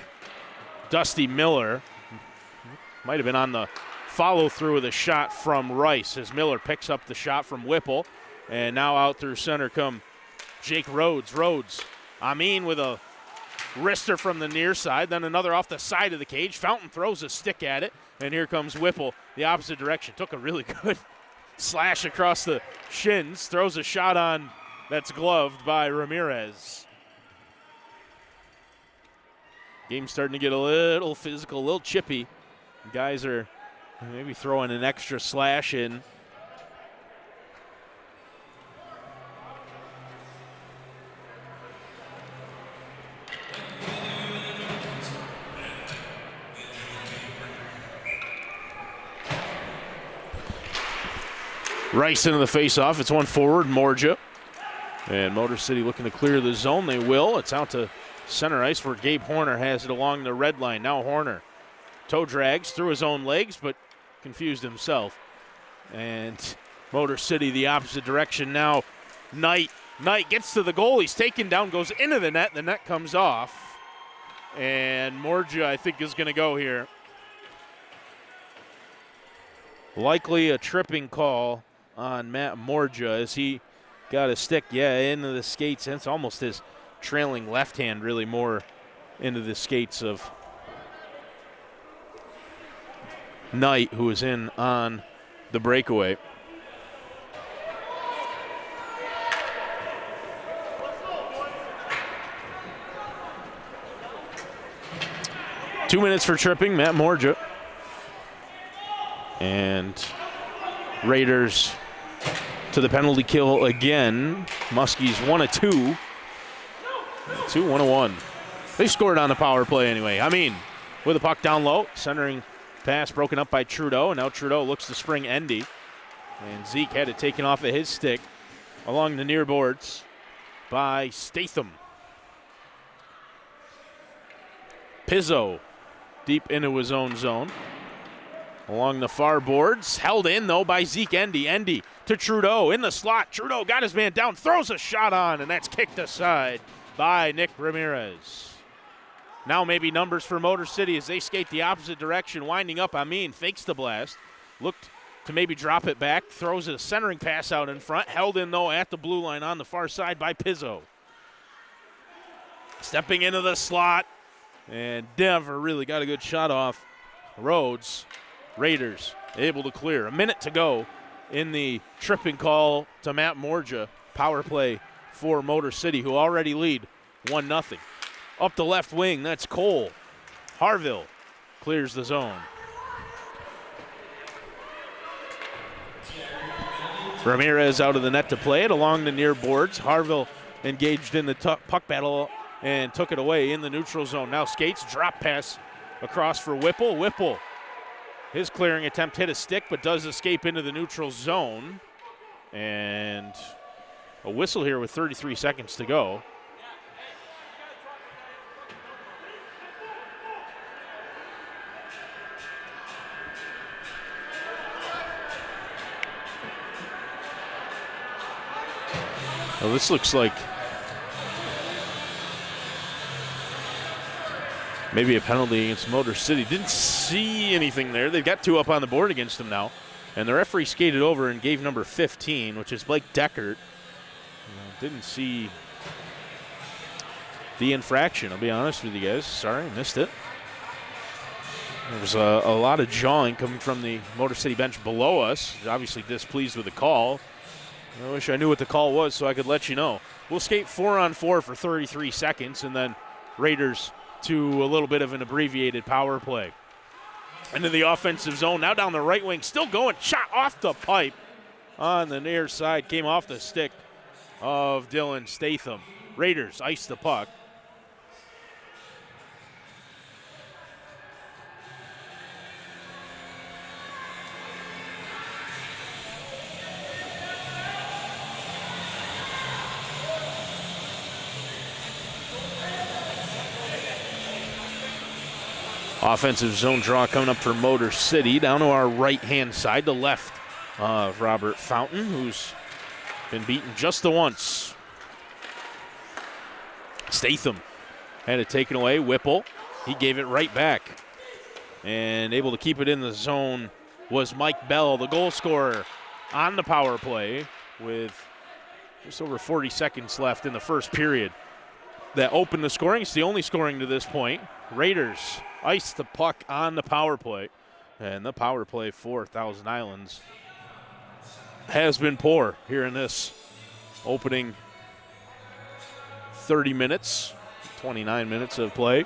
Dusty Miller. Might have been on the follow-through of the shot from Rice as Miller picks up the shot from Whipple. And now out through center come Jake Rhodes. Rhodes, Amin with a wrister from the near side, then another off the side of the cage. Fountain throws a stick at it, and here comes Whipple the opposite direction. Took a really good slash across the shins, throws a shot on that's gloved by Ramirez. Game's starting to get a little physical, a little chippy. Guys are maybe throwing an extra slash in. Rice into the face-off. It's one forward, Morja. And Motor City looking to clear the zone. They will. It's out to center ice where Gabe Horner has it along the red line. Now Horner toe drags through his own legs, but confused himself. And Motor City the opposite direction now. Knight gets to the goal. He's taken down, goes into the net. The net comes off. And Morja, I think, is going to go here. Likely a tripping call on Matt Morja as he got a stick, into the skates. And it's almost his trailing left hand, really more into the skates of Knight, who is in on the breakaway. Two minutes for tripping, Matt Morja. And Raiders to the penalty kill again. Muskies 1 of 2. 1 of 1. They scored on the power play anyway. I mean, with the puck down low, centering pass broken up by Trudeau. And now Trudeau looks to spring Endy. And Zeke had it taken off of his stick along the near boards by Statham. Pizzo deep into his own zone. Along the far boards, held in, though, by Zeke Endy. Endy to Trudeau in the slot. Trudeau got his man down, throws a shot on, and that's kicked aside by Nick Ramirez. Now maybe numbers for Motor City as they skate the opposite direction, winding up. Amin fakes the blast, looked to maybe drop it back, throws a centering pass out in front, held in, though, at the blue line on the far side by Pizzo. Stepping into the slot, and Denver really got a good shot off Rhodes. Raiders able to clear. A minute to go in the tripping call to Matt Morja. Power play for Motor City, who already lead 1-0. Up the left wing, that's Cole. Harville clears the zone. Ramirez out of the net to play it along the near boards. Harville engaged in the puck battle and took it away in the neutral zone. Now skates, drop pass across for Whipple. Whipple, his clearing attempt hit a stick, but does escape into the neutral zone. And a whistle here with 33 seconds to go. Well, this looks like maybe a penalty against Motor City. Didn't see anything there. They've got 2 up on the board against them now. And the referee skated over and gave number 15, which is Blake Deckert. Didn't see the infraction, I'll be honest with you guys. Sorry, I missed it. There was a lot of jawing coming from the Motor City bench below us. Obviously displeased with the call. I wish I knew what the call was so I could let you know. We'll skate 4-on-4 for 33 seconds, and then Raiders to a little bit of an abbreviated power play. Into the offensive zone, now down the right wing, still going, shot off the pipe on the near side, came off the stick of Dylan Statham. Raiders ice the puck. Offensive zone draw coming up for Motor City. Down to our right-hand side, the left of Robert Fountain, who's been beaten just the once. Statham had it taken away. Whipple, he gave it right back. And able to keep it in the zone was Mike Bell, the goal scorer on the power play with just over 40 seconds left in the first period. That opened the scoring. It's the only scoring to this point. Raiders ice the puck on the power play. And the power play for Thousand Islands has been poor here in this opening 30 minutes, 29 minutes of play.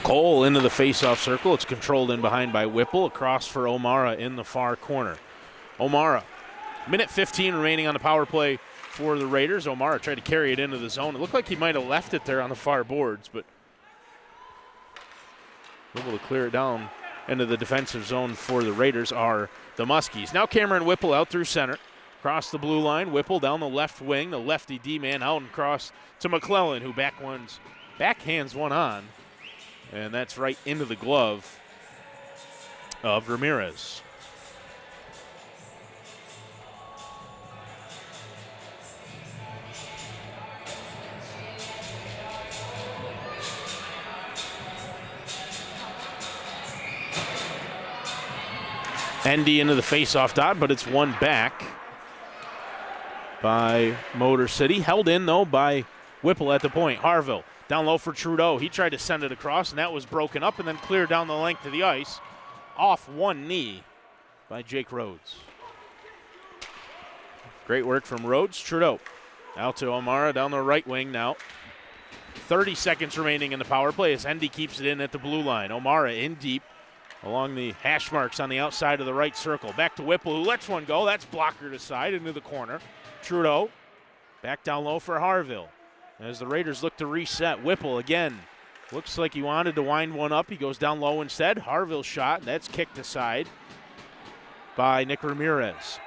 Cole into the face-off circle. It's controlled in behind by Whipple. Across for O'Mara in the far corner. O'Mara, minute 15 remaining on the power play for the Raiders. O'Mara tried to carry it into the zone. It looked like he might have left it there on the far boards, but able to clear it down into the defensive zone for the Raiders are the Muskies. Now Cameron Whipple out through center. Across the blue line, Whipple down the left wing. The lefty D-man out and across to McClellan, who backhands one on. And that's right into the glove of Ramirez. Endy into the face-off dot, but it's won back by Motor City. Held in, though, by Whipple at the point. Harville down low for Trudeau. He tried to send it across, and that was broken up and then cleared down the length of the ice. Off one knee by Jake Rhodes. Great work from Rhodes. Trudeau out to O'Mara down the right wing now. 30 seconds remaining in the power play as Endy keeps it in at the blue line. O'Mara in deep along the hash marks on the outside of the right circle. Back to Whipple, who lets one go. That's blockered aside into the corner. Trudeau back down low for Harville. As the Raiders look to reset, Whipple again. Looks like he wanted to wind one up. He goes down low instead. Harville's shot, and that's kicked aside by Nick Ramirez.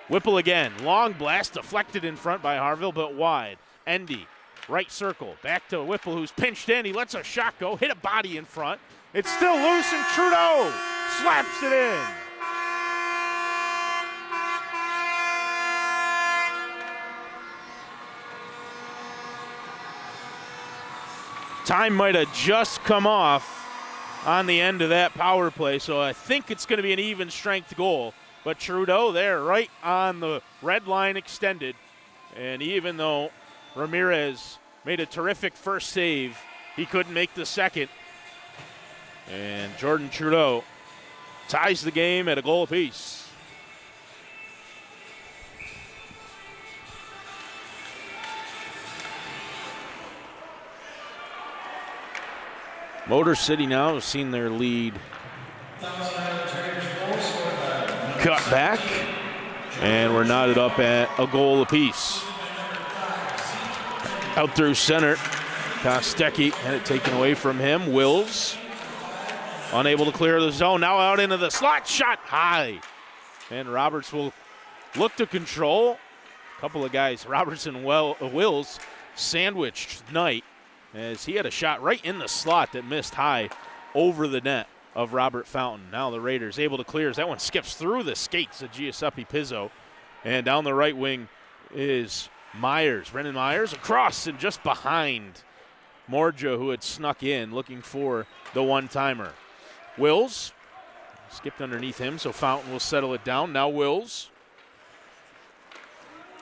Whipple again. Long blast deflected in front by Harville, but wide. Endy, right circle. Back to Whipple, who's pinched in. He lets a shot go. Hit a body in front. It's still loose, and Trudeau slaps it in. Time might have just come off on the end of that power play, so I think it's going to be an even strength goal. But Trudeau there right on the red line extended. And even though Ramirez made a terrific first save, he couldn't make the second. And Jordan Trudeau ties the game at a goal apiece. Motor City now has seen their lead cut back, and we're knotted up at a goal apiece. Out through center, Kostecki had it taken away from him. Wills unable to clear the zone. Now out into the slot, shot high. And Roberts will look to control. A couple of guys, Roberts and Wills, sandwiched Knight as he had a shot right in the slot that missed high over the net of Robert Fountain. Now the Raiders able to clear as that one skips through the skates of Giuseppe Pizzo. And down the right wing is Myers. Brendan Myers across and just behind Morja, who had snuck in looking for the one-timer. Wills skipped underneath him, so Fountain will settle it down. Now Wills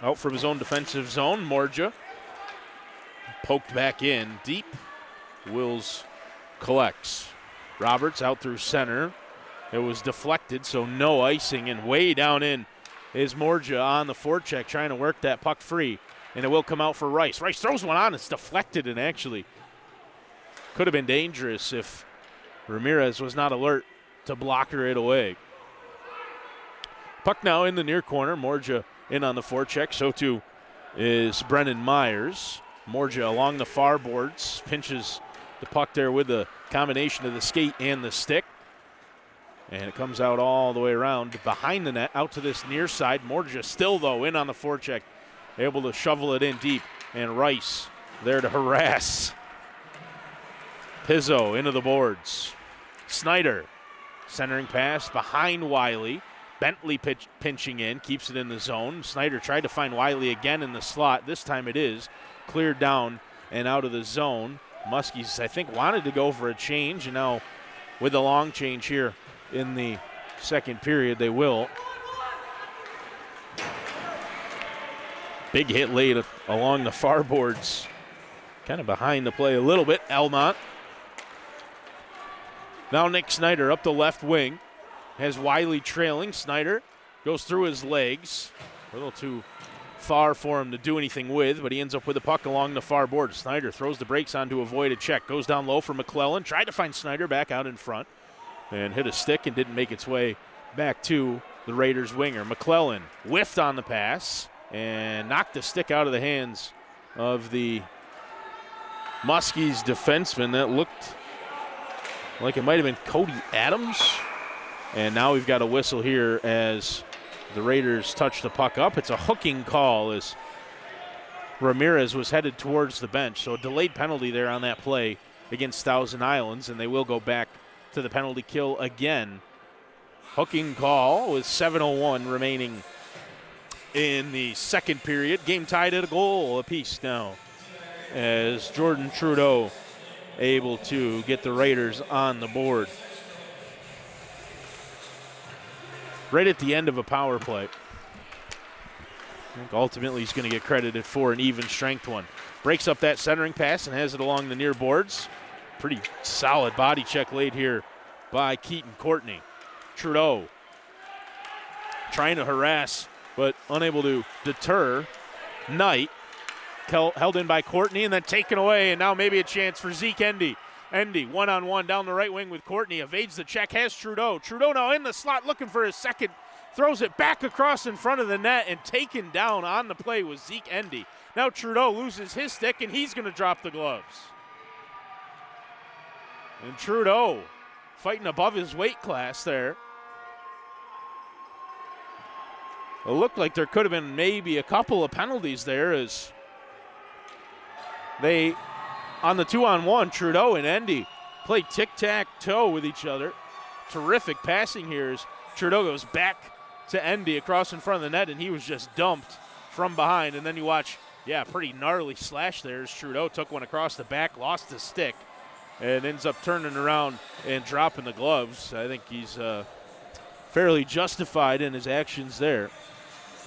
out from his own defensive zone. Morja poked back in deep. Wills collects. Roberts out through center. It was deflected, so no icing, and way down in is Morja on the forecheck trying to work that puck free, and it will come out for Rice. Rice throws one on. It's deflected and actually could have been dangerous if Ramirez was not alert to blocker it away. Puck now in the near corner. Morja in on the forecheck. So too is Brennan Myers. Morja along the far boards, pinches the puck there with the combination of the skate and the stick. And it comes out all the way around behind the net, out to this near side. Morja still, though, in on the forecheck, able to shovel it in deep. And Rice there to harass Pizzo into the boards. Snyder centering pass behind Wiley. Bentley pinching in, keeps it in the zone. Snyder tried to find Wiley again in the slot. This time it is cleared down and out of the zone. Muskies, I think, wanted to go for a change, and now with the long change here in the second period, they will. Big hit late along the far boards. Kind of behind the play a little bit, Elmont. Now Nick Snyder up the left wing. Has Wiley trailing. Snyder goes through his legs. A little too far for him to do anything with, but he ends up with the puck along the far board. Snyder throws the brakes on to avoid a check. Goes down low for McClellan. Tried to find Snyder back out in front and hit a stick and didn't make its way back to the Raiders winger. McClellan whiffed on the pass and knocked the stick out of the hands of the Muskies defenseman. That looked like it might have been Cody Adams. And now we've got a whistle here as the Raiders touch the puck up. It's a hooking call as Ramirez was headed towards the bench. So a delayed penalty there on that play against Thousand Islands, and they will go back to the penalty kill again. Hooking call with 7:01 remaining in the second period. Game tied at a goal apiece now as Jordan Trudeau able to get the Raiders on the board. Right at the end of a power play. I think ultimately he's going to get credited for an even strength one. Breaks up that centering pass and has it along the near boards. Pretty solid body check laid here by Keaton Courtney. Trudeau trying to harass but unable to deter Knight. Held in by Courtney and then taken away, and now maybe a chance for Zeke Endy. Endy one-on-one down the right wing with Courtney. Evades the check, has Trudeau. Trudeau now in the slot looking for his second. Throws it back across in front of the net and taken down on the play with Zeke Endy. Now Trudeau loses his stick and he's going to drop the gloves. And Trudeau fighting above his weight class there. It looked like there could have been maybe a couple of penalties there as they, on the 2-on-1, Trudeau and Endy play tic-tac-toe with each other. Terrific passing here as Trudeau goes back to Endy across in front of the net, and he was just dumped from behind. And then you watch, pretty gnarly slash there as Trudeau took one across the back, lost the stick, and ends up turning around and dropping the gloves. I think he's fairly justified in his actions there.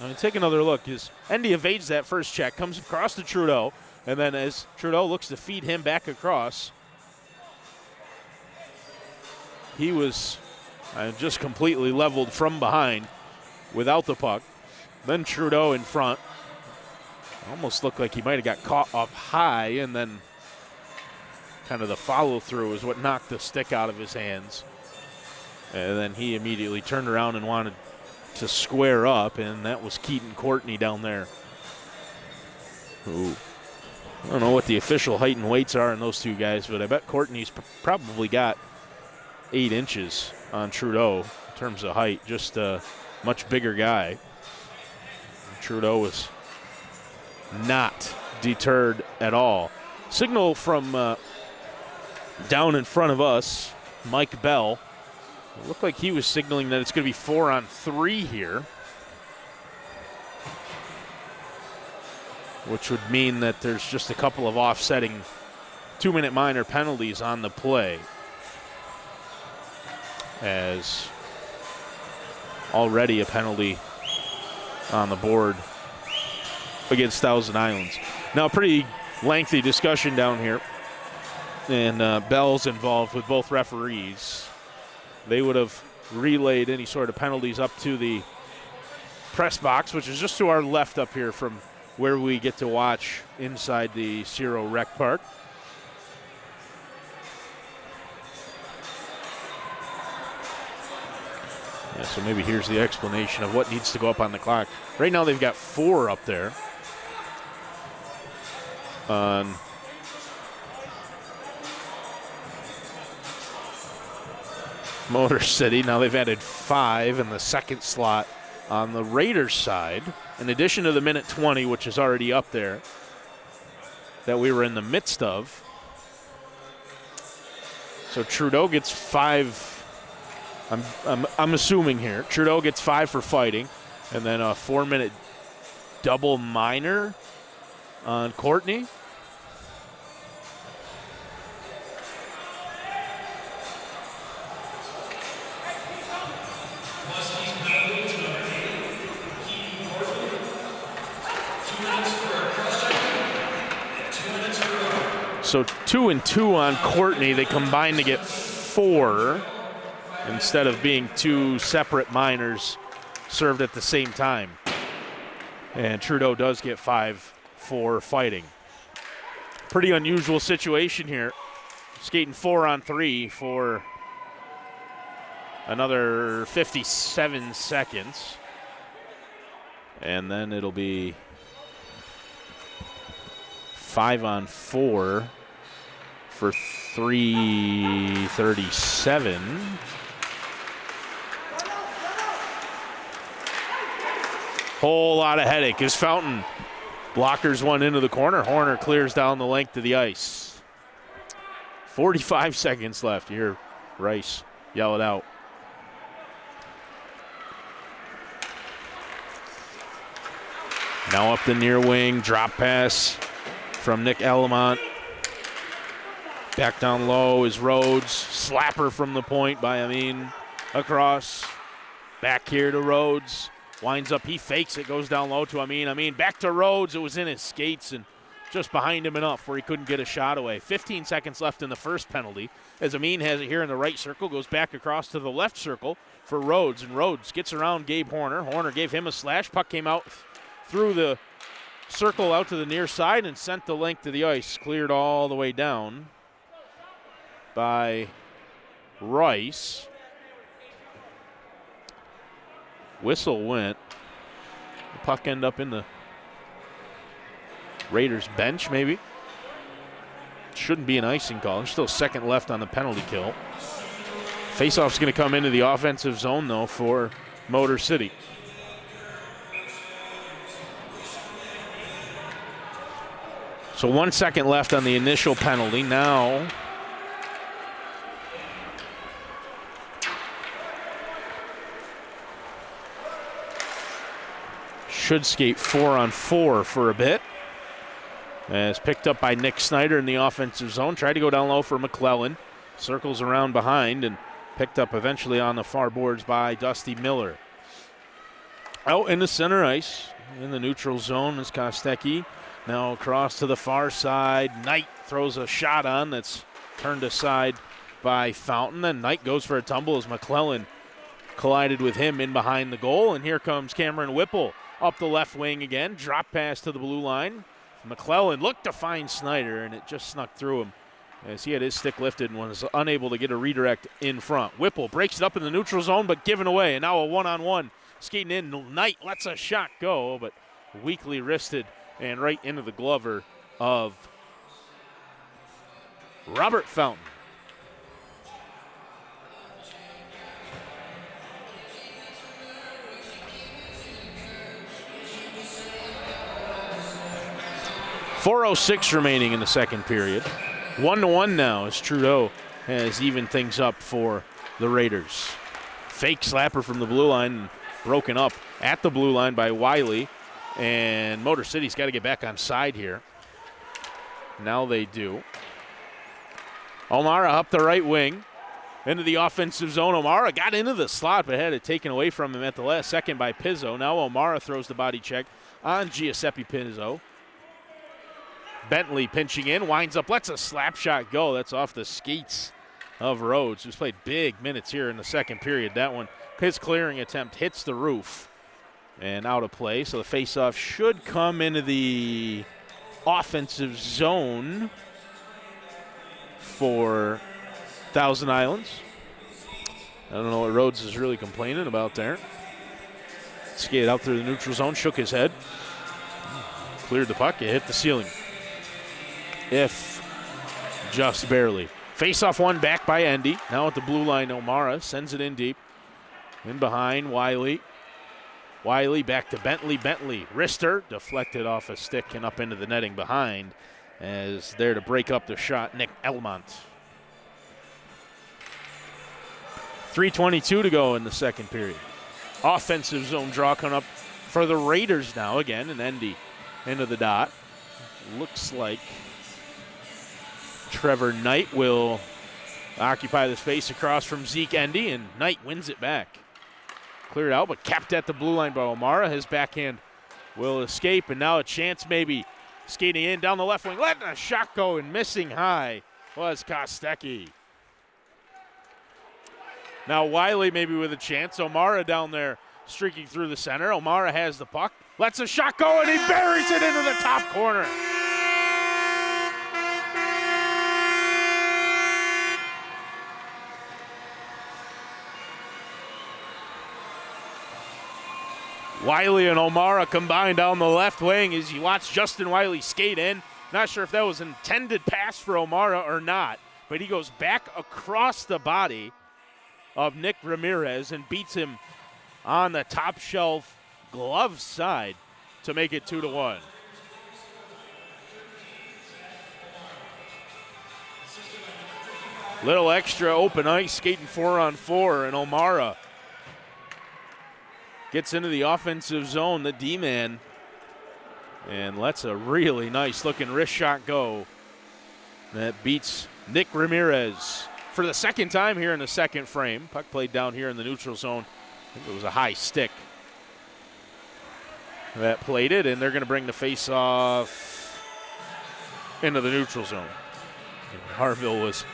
I mean, take another look as Endy evades that first check, comes across to Trudeau, and then as Trudeau looks to feed him back across, he was just completely leveled from behind without the puck. Then Trudeau in front. Almost looked like he might have got caught up high, and then kind of the follow-through is what knocked the stick out of his hands. And then he immediately turned around and wanted to square up, and that was Keaton Courtney down there. Ooh. I don't know what the official height and weights are in those two guys, but I bet Courtney's probably got 8 inches on Trudeau in terms of height. Just a much bigger guy. Trudeau was not deterred at all. Signal from down in front of us, Mike Bell. It looked like he was signaling that it's going to be 4-on-3 here, which would mean that there's just a couple of offsetting 2-minute minor penalties on the play, as already a penalty on the board against Thousand Islands. Now, pretty lengthy discussion down here, and Bell's involved with both referees. They would have relayed any sort of penalties up to the press box, which is just to our left up here from where we get to watch inside the Cerow Rec Park. Yeah, so maybe here's the explanation of what needs to go up on the clock. Right now they've got 4 up there on Motor City. Now they've added 5 in the second slot on the Raiders side, in addition to the minute 20, which is already up there, that we were in the midst of. So Trudeau gets 5. I'm assuming here. Trudeau gets 5 for fighting, and then a 4-minute double minor on Courtney. So 2 and 2 on Courtney. They combine to get 4 instead of being 2 separate minors served at the same time. And Trudeau does get 5 for fighting. Pretty unusual situation here. Skating 4 on 3 for another 57 seconds. And then it'll be 5 on 4 for 3:37. Whole lot of headache as Fountain blockers one into the corner. Horner clears down the length of the ice. 45 seconds left. You hear Rice yell it out. Now up the near wing, drop pass from Nick Elamont. Back down low is Rhodes. Slapper from the point by Amin. Across. Back here to Rhodes. Winds up, he fakes it, goes down low to Amin. Amin back to Rhodes. It was in his skates and just behind him enough where he couldn't get a shot away. 15 seconds left in the first penalty as Amin has it here in the right circle, goes back across to the left circle for Rhodes, and Rhodes gets around Gabe Horner. Horner gave him a slash. Puck came out through the circle out to the near side and sent the length of the ice. Cleared all the way down by Rice. Whistle went. The puck ended up in the Raiders bench, maybe. Shouldn't be an icing call. There's still a second left on the penalty kill. Faceoff's going to come into the offensive zone, though, for Motor City. So 1 second left on the initial penalty. Now should skate 4 on 4 for a bit. As picked up by Nick Snyder in the offensive zone. Tried to go down low for McClellan. Circles around behind and picked up eventually on the far boards by Dusty Miller. Out in the center ice, in the neutral zone is Kostecki. Now across to the far side. Knight throws a shot on that's turned aside by Fountain. Then Knight goes for a tumble as McClellan collided with him in behind the goal. And here comes Cameron Whipple up the left wing again. Drop pass to the blue line. McClellan looked to find Snyder, and it just snuck through him as he had his stick lifted and was unable to get a redirect in front. Whipple breaks it up in the neutral zone, but given away. And now a one-on-one skating in. Knight lets a shot go, but weakly wristed and right into the glover of Robert Fountain. .406 remaining in the second period. 1-1 now as Trudeau has evened things up for the Raiders. Fake slapper from the blue line and broken up at the blue line by Wiley. And Motor City's got to get back on side here. Now they do. O'Mara up the right wing. Into the offensive zone. O'Mara got into the slot but had it taken away from him at the last second by Pizzo. Now O'Mara throws the body check on Giuseppe Pizzo. Bentley pinching in, winds up, lets a slap shot go. That's off the skates of Rhodes, who's played big minutes here in the second period. That one, his clearing attempt hits the roof and out of play. So the faceoff should come into the offensive zone for Thousand Islands. I don't know what Rhodes is really complaining about there. Skated out through the neutral zone, shook his head. Cleared the puck, it hit the ceiling. If just barely. Face-off one back by Endy. Now at the blue line, O'Mara sends it in deep. In behind, Wiley. Wiley back to Bentley. Bentley, wrister, deflected off a stick and up into the netting behind. As there to break up the shot, Nick Elmont. 3:22 to go in the second period. Offensive zone draw coming up for the Raiders now again, and Endy into the dot. Looks like Trevor Knight will occupy the space across from Zeke Endy, and Knight wins it back. Cleared out, but kept at the blue line by O'Mara. His backhand will escape, and now a chance maybe Skating in down the left wing, letting a shot go and missing high was Kostecki. Now Wiley maybe with a chance. O'Mara down there streaking through the center. O'Mara has the puck, lets a shot go, and he buries it into the top corner. Wiley and O'Mara combined down the left wing as you watch Justin Wiley skate in. Not sure if that was an intended pass for O'Mara or not, but he goes back across the body of Nick Ramirez and beats him on the top shelf glove side to make it 2-1. Little extra open ice, skating 4-on-4, and O'Mara gets into the offensive zone, the D-man, and lets a really nice looking wrist shot go. That beats Nick Ramirez for the second time here in the second frame. Puck played down here in the neutral zone. I think it was a high stick that played it, and they're going to bring the face-off into the neutral zone. Harville was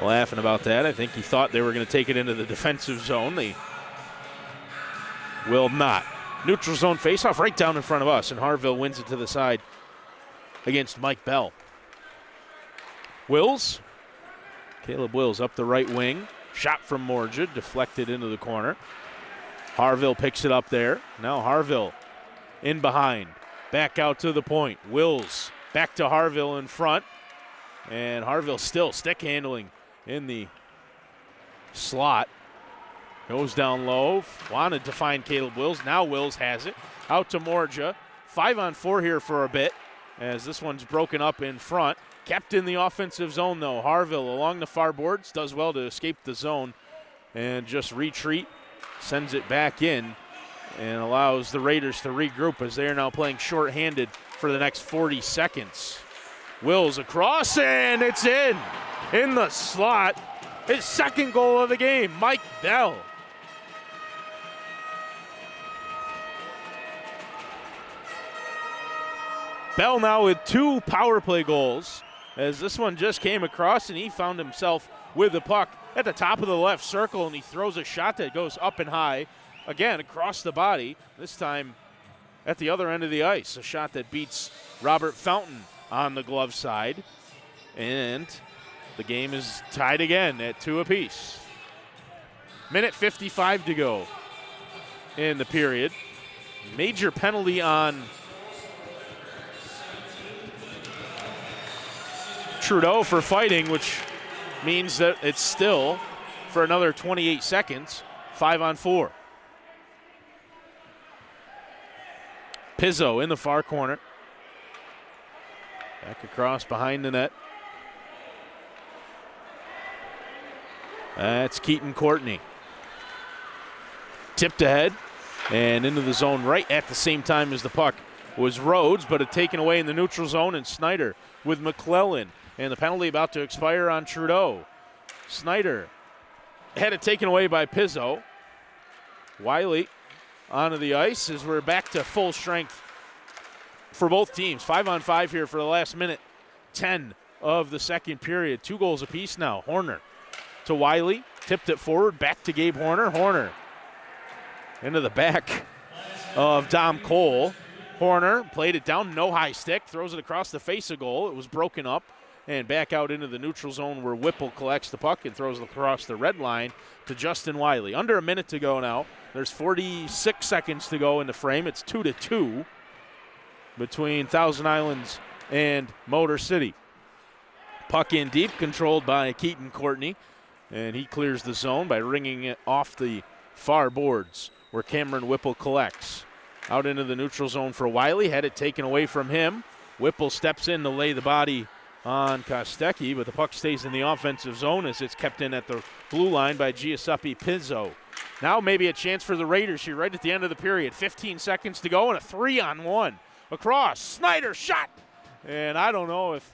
laughing about that. I think he thought they were going to take it into the defensive zone. They will not. Neutral zone faceoff right down in front of us, and Harville wins it to the side against Mike Bell. Wills, Caleb Wills up the right wing. Shot from Morja, deflected into the corner. Harville picks it up there. Now Harville in behind. Back out to the point. Wills back to Harville in front. And Harville still stick handling in the slot. Goes down low, wanted to find Caleb Wills. Now Wills has it. Out to Morja. 5-on-4 here for a bit as this one's broken up in front. Kept in the offensive zone though. Harville along the far boards does well to escape the zone and just retreat. Sends it back in and allows the Raiders to regroup as they are now playing shorthanded for the next 40 seconds. Wills across and it's in the slot. His second goal of the game, Mike Bell. Bell now with 2 power play goals as this one just came across and he found himself with the puck at the top of the left circle and he throws a shot that goes up and high, again across the body, this time at the other end of the ice. A shot that beats Robert Fountain on the glove side, and the game is tied again at 2 apiece. Minute 55 to go in the period. Major penalty on Trudeau for fighting, which means that it's still, for another 28 seconds, 5-on-4. Pizzo in the far corner. Back across behind the net. That's Keaton Courtney. Tipped ahead and into the zone right at the same time as the puck was Rhodes, but it taken away in the neutral zone, and Snyder with McClellan. And the penalty about to expire on Trudeau. Snyder had it taken away by Pizzo. Wiley onto the ice as we're back to full strength for both teams. 5-on-5 here for the last minute 10 of the second period. 2 goals apiece now. Horner to Wiley. Tipped it forward. Back to Gabe Horner. Horner into the back of Dom Cole. Horner played it down. No high stick. Throws it across the face of goal. It was broken up. And back out into the neutral zone where Whipple collects the puck and throws it across the red line to Justin Wiley. Under a minute to go now. There's 46 seconds to go in the frame. It's 2-2 between Thousand Islands and Motor City. Puck in deep, controlled by Keaton Courtney. And he clears the zone by ringing it off the far boards where Cameron Whipple collects. Out into the neutral zone for Wiley. Had it taken away from him. Whipple steps in to lay the body on Kostecki, but the puck stays in the offensive zone as it's kept in at the blue line by Giuseppe Pizzo. Now maybe a chance for the Raiders here right at the end of the period. 15 seconds to go and a 3-on-1. Across, Snyder shot! And I don't know if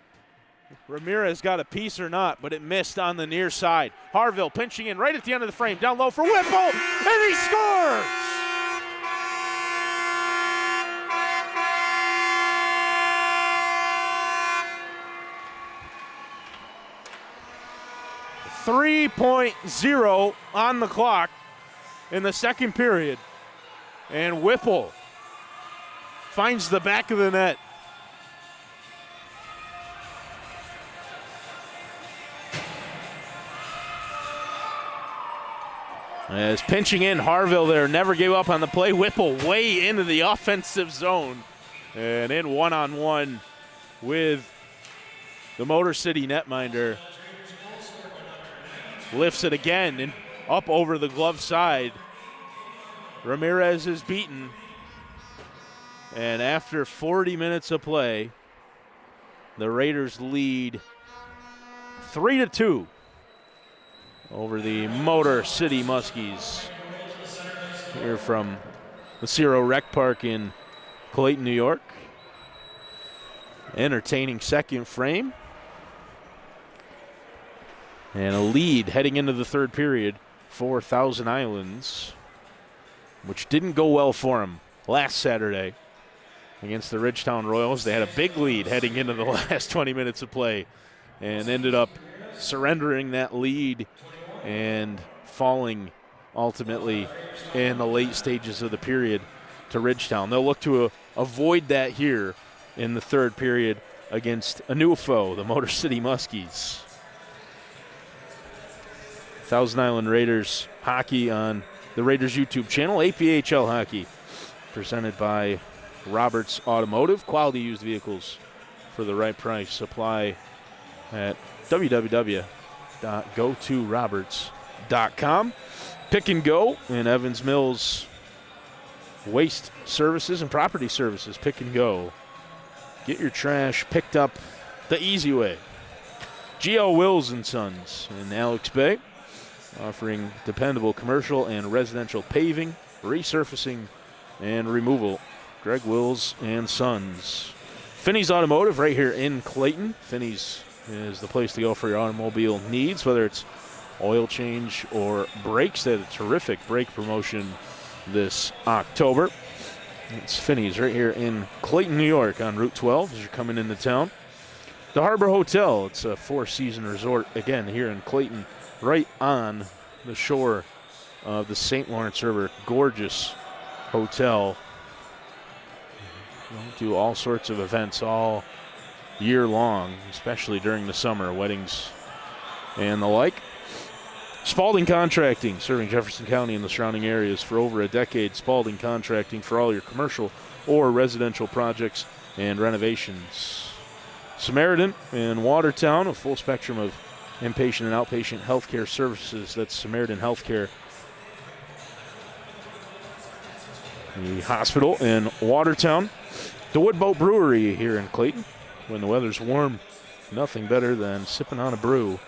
Ramirez got a piece or not, but it missed on the near side. Harville pinching in right at the end of the frame, down low for Whipple, and he scores! 3.0 on the clock in the second period. And Whipple finds the back of the net. As pinching in Harville there, never gave up on the play. Whipple way into the offensive zone. And in one-on-one with the Motor City netminder. Lifts it again and up over the glove side. Ramirez is beaten. And after 40 minutes of play, the Raiders lead 3-2 over the Motor City Muskies. Here from the Cerow Rec Park in Clayton, New York. Entertaining second frame. And a lead heading into the third period for Thousand Islands, which didn't go well for them last Saturday against the Ridgetown Royals. They had a big lead heading into the last 20 minutes of play and ended up surrendering that lead and falling ultimately in the late stages of the period to Ridgetown. They'll look to avoid that here in the third period against a new foe, the Motor City Muskies. Thousand Island Raiders hockey on the Raiders YouTube channel, APHL Hockey, presented by Roberts Automotive. Quality used vehicles for the right price. Apply at www.gotoroberts.com. Pick and Go in Evans Mills. Waste services and property services. Pick and Go. Get your trash picked up the easy way. G.L. Wills and Sons in Alex Bay, offering dependable commercial and residential paving, resurfacing, and removal. Greg Wills and Sons. Finney's Automotive right here in Clayton. Finney's is the place to go for your automobile needs, whether it's oil change or brakes. They had a terrific brake promotion this October. It's Finney's right here in Clayton, New York on Route 12 as you're coming into town. The Harbor Hotel, it's a four-season resort, again, here in Clayton, right on the shore of the St. Lawrence River. Gorgeous hotel. Do all sorts of events all year long, especially during the summer, weddings and the like. Spalding Contracting, serving Jefferson County and the surrounding areas for over a decade. Spalding Contracting for all your commercial or residential projects and renovations. Samaritan in Watertown, a full spectrum of inpatient and outpatient healthcare services. That's Samaritan Healthcare. The hospital in Watertown. The Woodboat Brewery here in Clayton. When the weather's warm, nothing better than sipping on a brew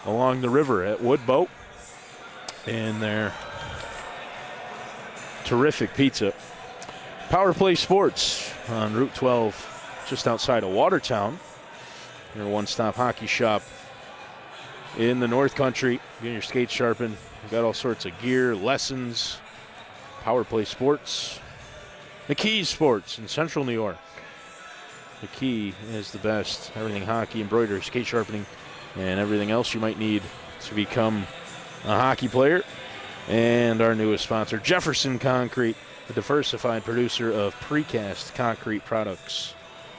along the river at Woodboat. And their terrific pizza. Power Play Sports on Route 12, just outside of Watertown. Your one-stop hockey shop in the North Country. Getting your skates sharpened. We've got all sorts of gear, lessons. Power Play Sports. McKee's Sports in Central New York. McKee is the best. Everything hockey, embroidery, skate sharpening, and everything else you might need to become a hockey player. And our newest sponsor, Jefferson Concrete, a diversified producer of precast concrete products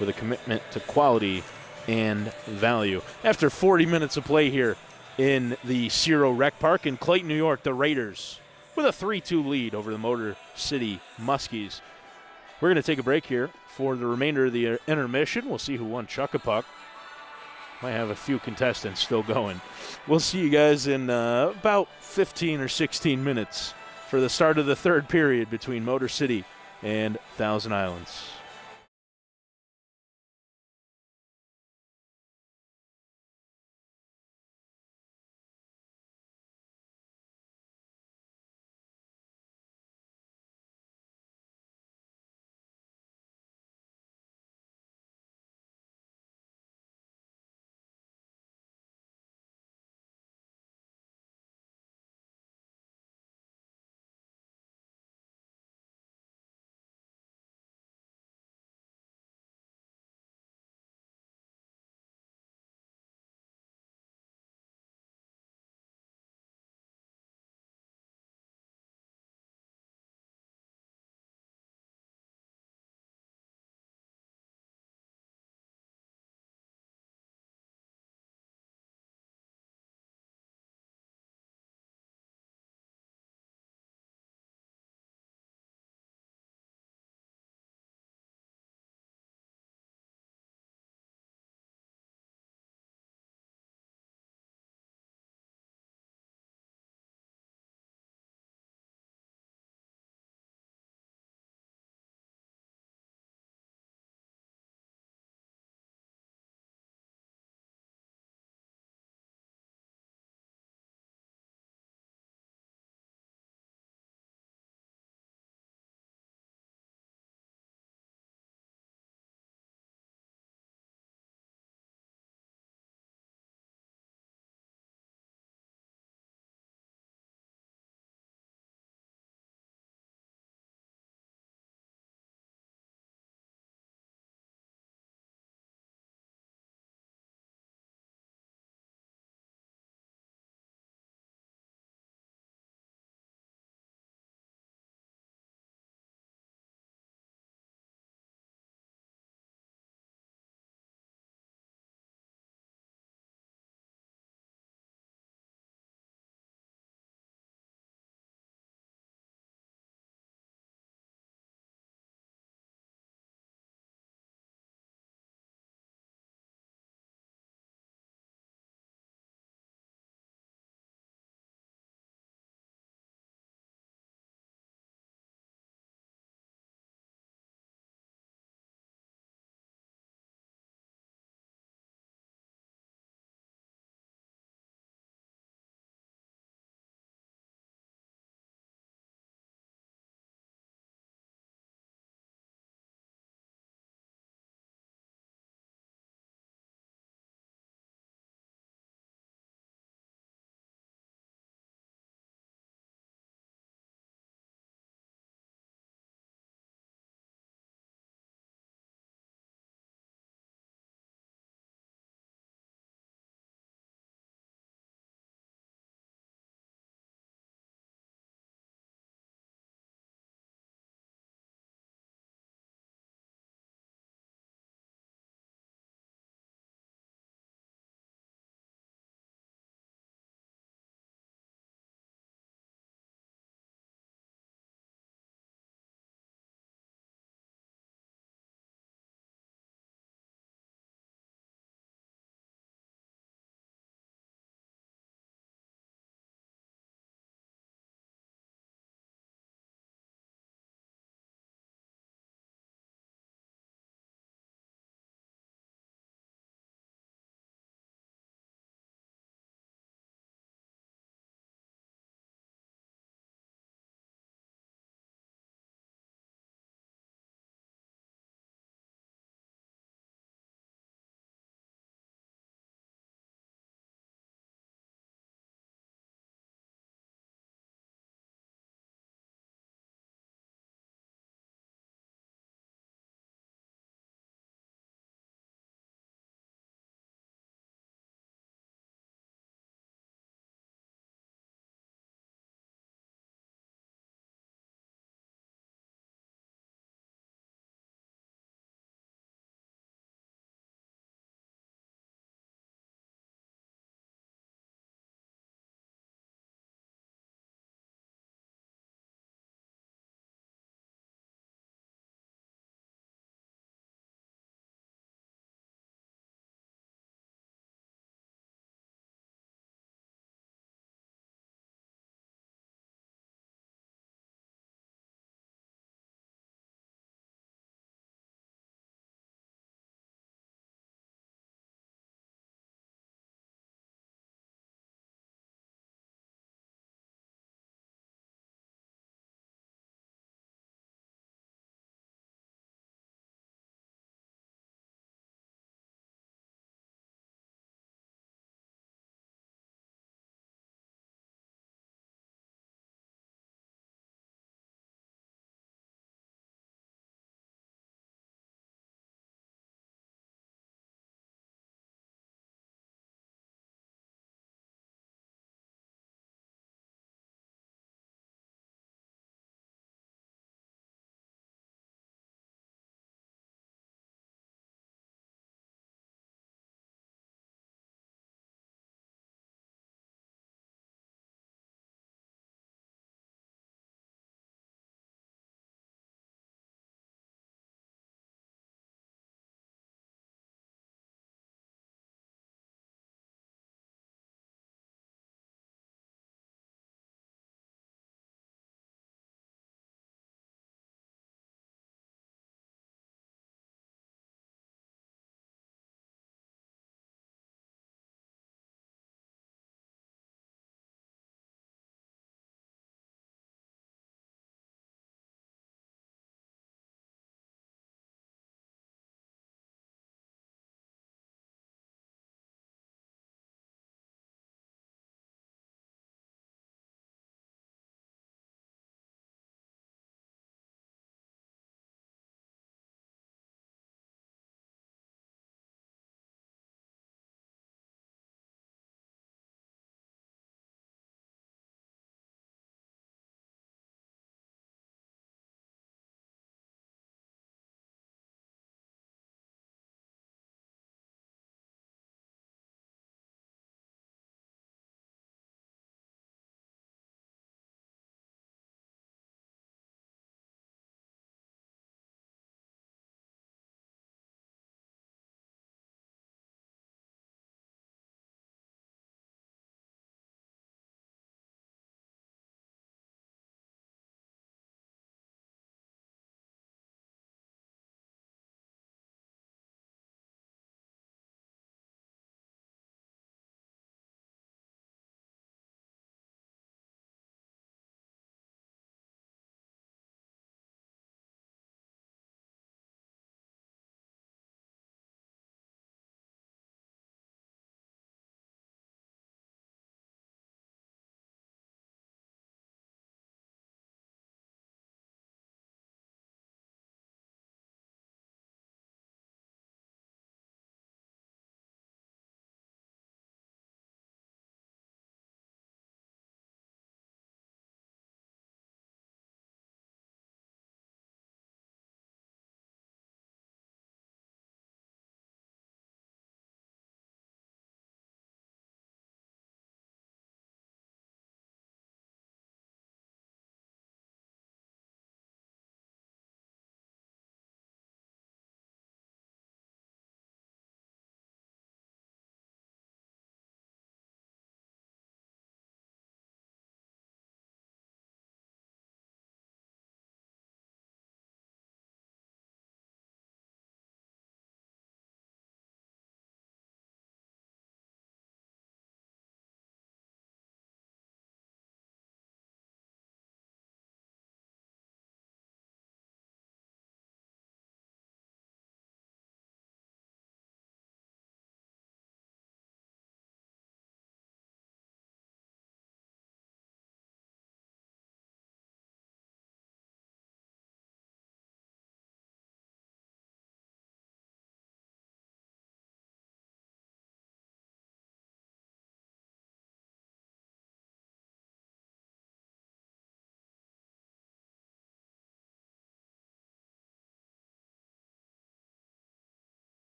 with a commitment to quality and value. After 40 minutes of play here in the Cerow Rec Park in Clayton, New York, the Raiders with a 3-2 lead over the Motor City Muskies. We're going to take a break here for the remainder of the intermission. We'll see who won Chuck-a-Puck. Might have a few contestants still going. We'll see you guys in about 15 or 16 minutes for the start of the third period between Motor City and Thousand Islands.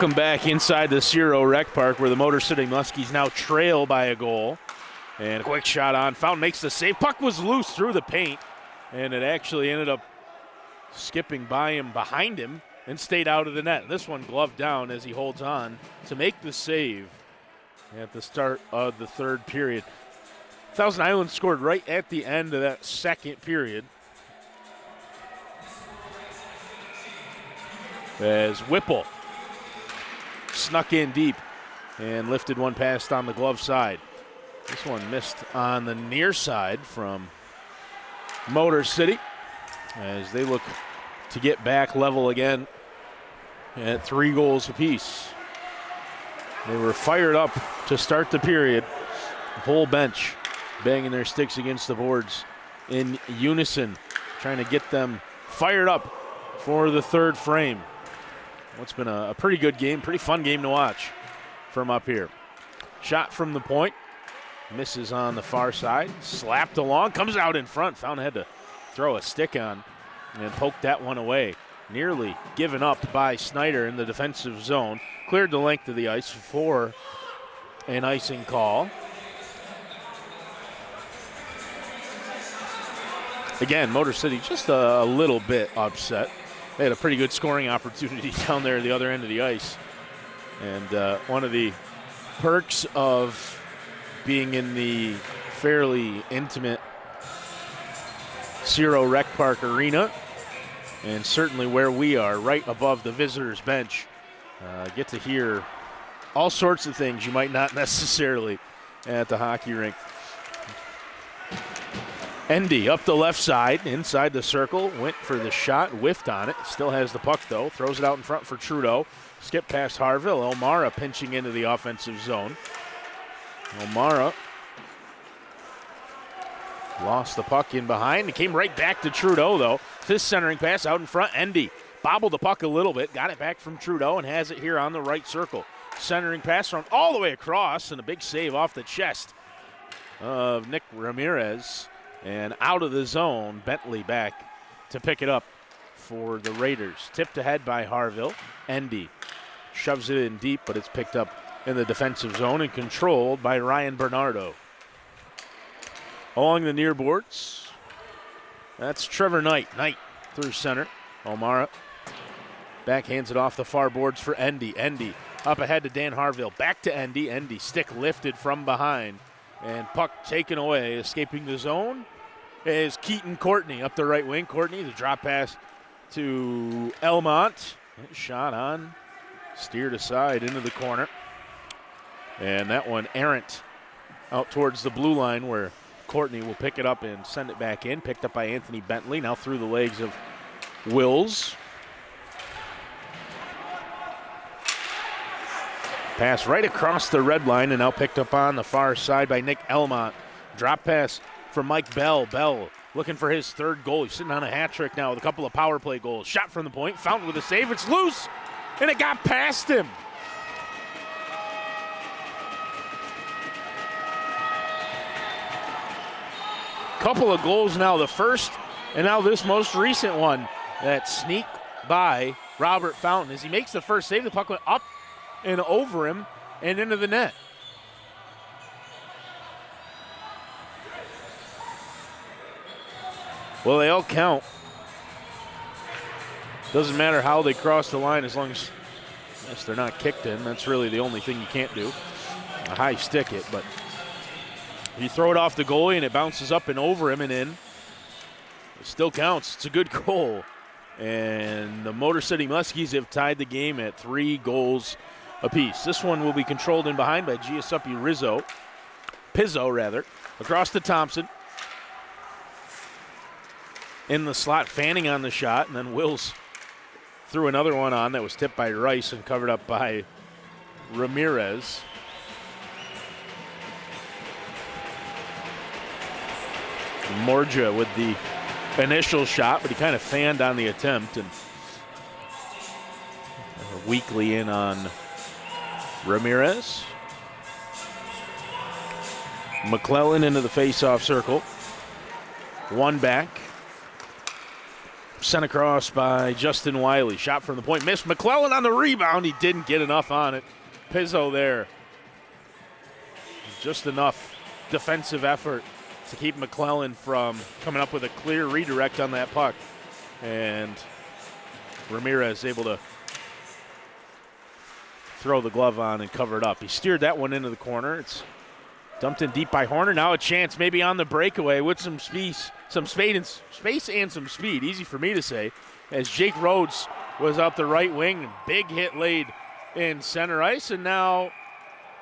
Welcome back inside the Cerow Rec Park where the Motor City Muskies now trail by a goal. And a quick shot on. Fountain makes the save. Puck was loose through the paint, and it actually ended up skipping by him, behind him, and stayed out of the net. This one gloved down as he holds on to make the save at the start of the third period. Thousand Island scored right at the end of that second period, as Whipple snuck in deep and lifted one past on the glove side. This one missed on the near side from Motor City as they look to get back level again at 3 goals apiece. They were fired up to start the period. The whole bench banging their sticks against the boards in unison, trying to get them fired up for the third frame. What's been a pretty good game, pretty fun game to watch from up here. Shot from the point. Misses on the far side, slapped along, comes out in front. Fountain had to throw a stick on and poked that one away. Nearly given up by Snyder in the defensive zone. Cleared the length of the ice for an icing call. Again, Motor City just a little bit upset. They had a pretty good scoring opportunity down there at the other end of the ice. And one of the perks of being in the fairly intimate Cerow Rec Park Arena, and certainly where we are, right above the visitors' bench, get to hear all sorts of things you might not necessarily at the hockey rink. Endy up the left side, inside the circle, went for the shot, whiffed on it, still has the puck though, throws it out in front for Trudeau, skip past Harville, O'Mara pinching into the offensive zone. O'Mara lost the puck in behind. It came right back to Trudeau, though. His centering pass out in front. Endy bobbled the puck a little bit, got it back from Trudeau, and has it here on the right circle. Centering pass from all the way across, and a big save off the chest of Nick Ramirez. And out of the zone, Bentley back to pick it up for the Raiders. Tipped ahead by Harville. Endy shoves it in deep, but it's picked up in the defensive zone and controlled by Ryan Bernardo. Along the near boards, that's Trevor Knight. Knight through center. O'Mara backhands it off the far boards for Endy. Endy up ahead to Dan Harville. Back to Endy. Endy stick lifted from behind. And puck taken away. Escaping the zone is Keaton Courtney up the right wing. Courtney, the drop pass to Elmont. Shot on. Steered aside into the corner. And that one errant out towards the blue line where Courtney will pick it up and send it back in. Picked up by Anthony Bentley, now through the legs of Wills. Pass right across the red line and now picked up on the far side by Nick Elmont. Drop pass from Mike Bell. Bell looking for his third goal. He's sitting on a hat trick now with a couple of power play goals. Shot from the point. Fountain with a save. It's loose, and it got past him. Couple of goals now, the first and now this most recent one that sneak by Robert Fountain. As he makes the first save, the puck went up and over him and into the net. Well, they all count. Doesn't matter how they cross the line as long as they're not kicked in. That's really the only thing you can't do. A high stick it, but you throw it off the goalie and it bounces up and over him and in. It still counts. It's a good goal. And the Motor City Muskies have tied the game at 3 goals apiece. This one will be controlled in behind by Giuseppe Pizzo, across to Thompson. In the slot, fanning on the shot, and then Wills threw another one on that was tipped by Rice and covered up by Ramirez. Morja with the initial shot, but he kind of fanned on the attempt and weakly in on Ramirez. McClellan into the face-off circle. One back Sent across by Justin Wiley. Shot from the point. Missed. McClellan on the rebound. He didn't get enough on it. Pizzo there. Just enough defensive effort to keep McClellan from coming up with a clear redirect on that puck. And Ramirez able to throw the glove on and cover it up. He steered that one into the corner. It's dumped in deep by Horner. Now a chance maybe on the breakaway with some space and some speed. Easy for me to say. As Jake Rhodes was up the right wing. Big hit laid in center ice. And now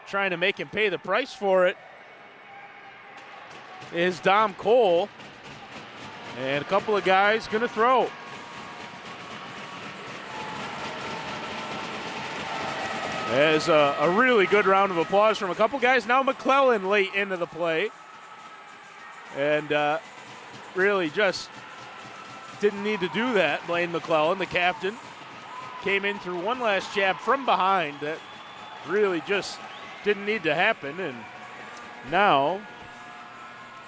trying to make him pay the price for it is Dom Cole. And a couple of guys going to throw. As a really good round of applause from a couple guys. Now McClellan late into the play. And really just didn't need to do that. Blaine McClellan, the captain, came in through one last jab from behind that really just didn't need to happen. And now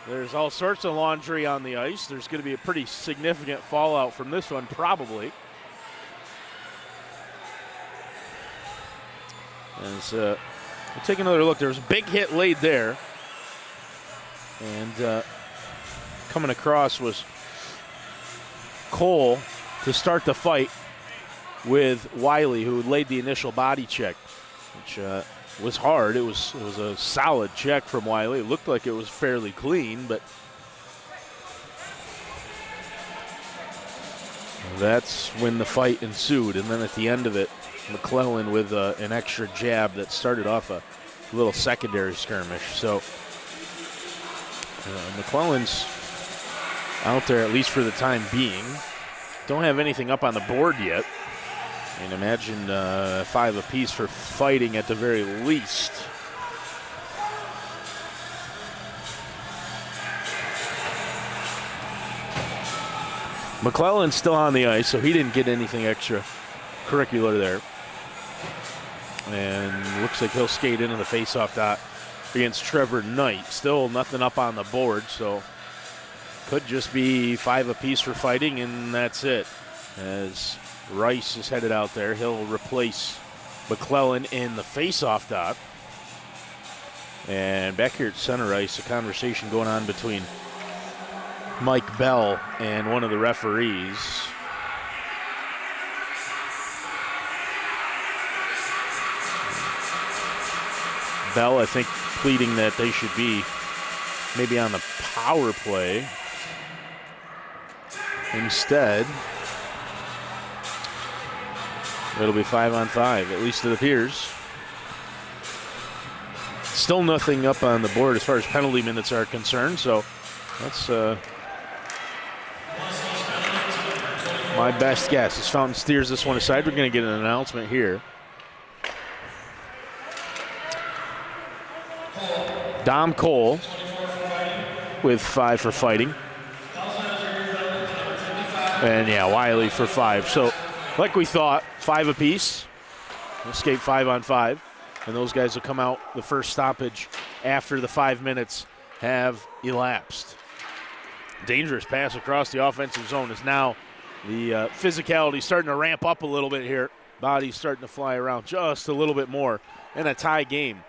there's all sorts of laundry on the ice. There's going to be a pretty significant fallout from this one, probably. As we'll take another look. There's a big hit laid there. And coming across was Cole to start the fight with Wiley, who laid the initial body check, which was hard. It was a solid check from Wiley. It looked like it was fairly clean, but that's when the fight ensued. And then at the end of it, McClellan with an extra jab that started off a little secondary skirmish. So McClellan's out there at least for the time being. Don't have anything up on the board yet. And imagine 5 apiece for fighting at the very least. McClellan's still on the ice, so he didn't get anything extra curricular there. And looks like he'll skate into the faceoff dot against Trevor Knight. Still nothing up on the board, so could just be 5 apiece for fighting, and that's it. As Rice is headed out there, he'll replace McClellan in the faceoff dot. And back here at center ice, a conversation going on between Mike Bell and one of the referees. Bell, I think, pleading that they should be maybe on the power play instead. It'll be 5-on-5, at least it appears. Still nothing up on the board as far as penalty minutes are concerned, so that's my best guess. As Fountain steers this one aside, we're going to get an announcement here. Dom Cole with 5 for fighting. And yeah, Wiley for 5. So like we thought, 5 apiece. We'll skate 5-on-5. And those guys will come out the first stoppage after the 5 minutes have elapsed. Dangerous pass across the offensive zone is now the physicality starting to ramp up a little bit here. Bodies starting to fly around just a little bit more. And a tie game.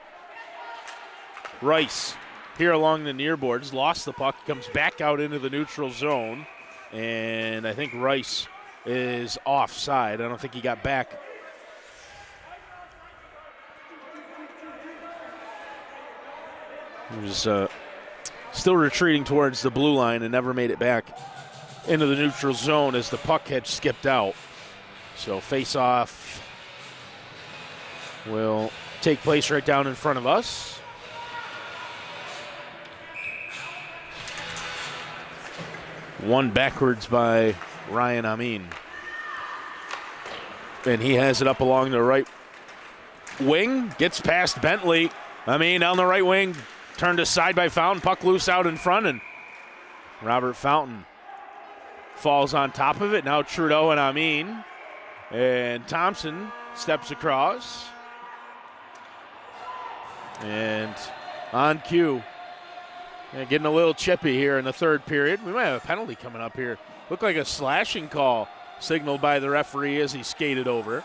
Rice here along the near boards, lost the puck, comes back out into the neutral zone, and I think Rice is offside. I don't think he got back. He was still retreating towards the blue line and never made it back into the neutral zone as the puck had skipped out. So face-off will take place right down in front of us. One backwards by Ryan Amin. And he has it up along the right wing. Gets past Bentley. Amin down the right wing. Turned aside by Fountain. Puck loose out in front. And Robert Fountain falls on top of it. Now Trudeau and Amin. And Thompson steps across. And on cue, Yeah, getting a little chippy here in the third period. We might have a penalty coming up here. Looked like a slashing call signaled by the referee as he skated over.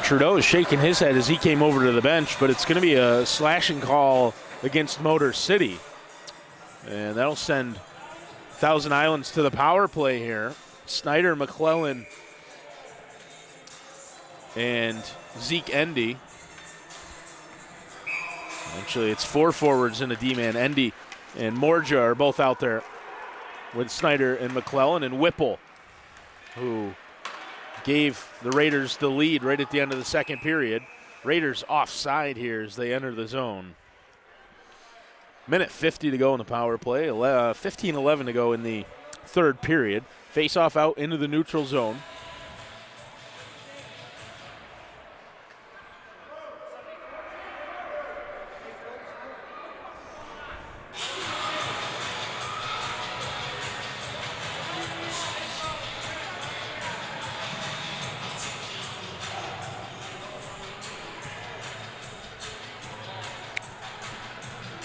Trudeau is shaking his head as he came over to the bench, but it's going to be a slashing call against Motor City. And that'll send Thousand Islands to the power play here. Snyder, McClellan, and Zeke Endy. Actually, it's 4 forwards and a D-man. Endy and Morja are both out there with Snyder and McClellan, and Whipple, who gave the Raiders the lead right at the end of the second period. Raiders offside here as they enter the zone. Minute 50 to go in the power play. 15-11 to go in the third period. Face-off out into the neutral zone.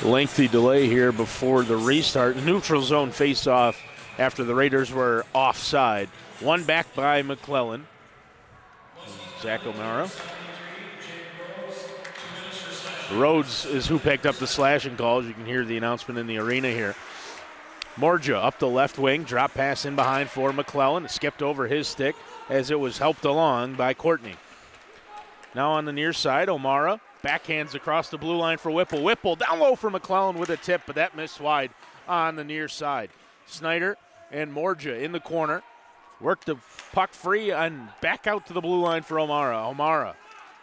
Lengthy delay here before the restart. Neutral zone face-off after the Raiders were offside. One back by McClellan. Zach O'Mara. Rhodes is who picked up the slashing calls. You can hear the announcement in the arena here. Morja up the left wing. Drop pass in behind for McClellan. It skipped over his stick as it was helped along by Courtney. Now on the near side, O'Mara. Backhands across the blue line for Whipple. Whipple down low for McClellan with a tip, but that missed wide on the near side. Snyder and Morja in the corner. Work the puck free and back out to the blue line for O'Mara. O'Mara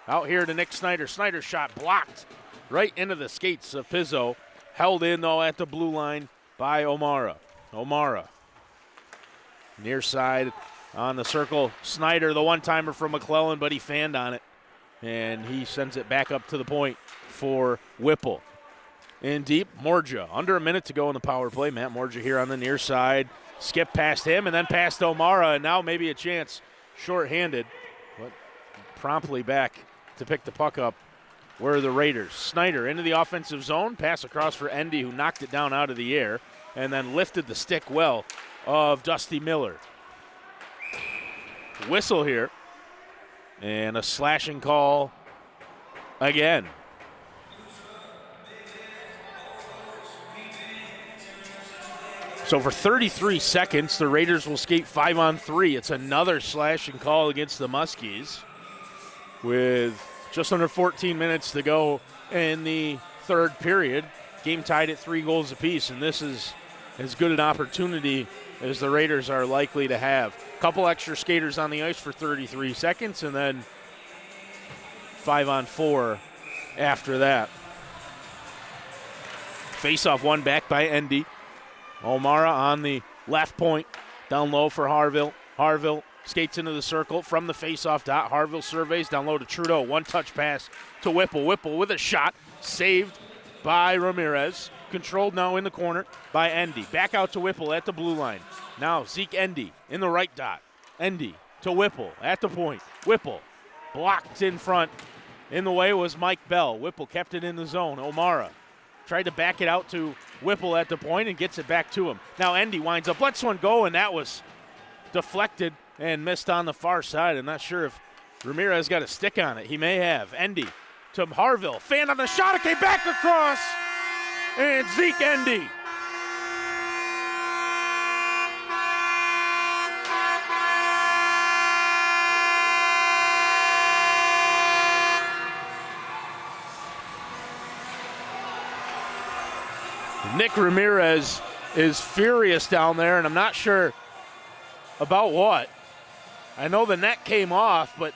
out here to Nick Snyder. Snyder shot blocked right into the skates of Pizzo. Held in, though, at the blue line by O'Mara. O'Mara near side on the circle. Snyder, the one-timer from McClellan, but he fanned on it. And he sends it back up to the point for Whipple. In deep, Morja. Under a minute to go in the power play. Matt Morja here on the near side. Skip past him and then past O'Mara, and now maybe a chance shorthanded. But promptly back to pick the puck up were the Raiders. Snyder into the offensive zone. Pass across for Endy, who knocked it down out of the air and then lifted the stick well of Dusty Miller. Whistle here. And a slashing call again. So for 33 seconds, the Raiders will skate 5-on-3. It's another slashing call against the Muskies with just under 14 minutes to go in the third period. Game tied at 3 goals apiece, and this is as good an opportunity as the Raiders are likely to have. Couple extra skaters on the ice for 33 seconds, and then 5-on-4 after that. Face-off one back by Endy. O'Mara on the left point, down low for Harville. Harville skates into the circle from the face-off dot. Harville surveys down low to Trudeau. One-touch pass to Whipple. Whipple with a shot, saved by Ramirez. Controlled now in the corner by Endy. Back out to Whipple at the blue line. Now Zeke Endy in the right dot. Endy to Whipple at the point. Whipple blocked in front. In the way was Mike Bell. Whipple kept it in the zone. O'Mara tried to back it out to Whipple at the point and gets it back to him. Now Endy winds up, lets one go, and that was deflected and missed on the far side. I'm not sure if Ramirez got a stick on it. He may have. Endy to Harville. Fan on the shot. It came back across. And Zeke Endy. Nick Ramirez is furious down there, and I'm not sure about what. I know the net came off, but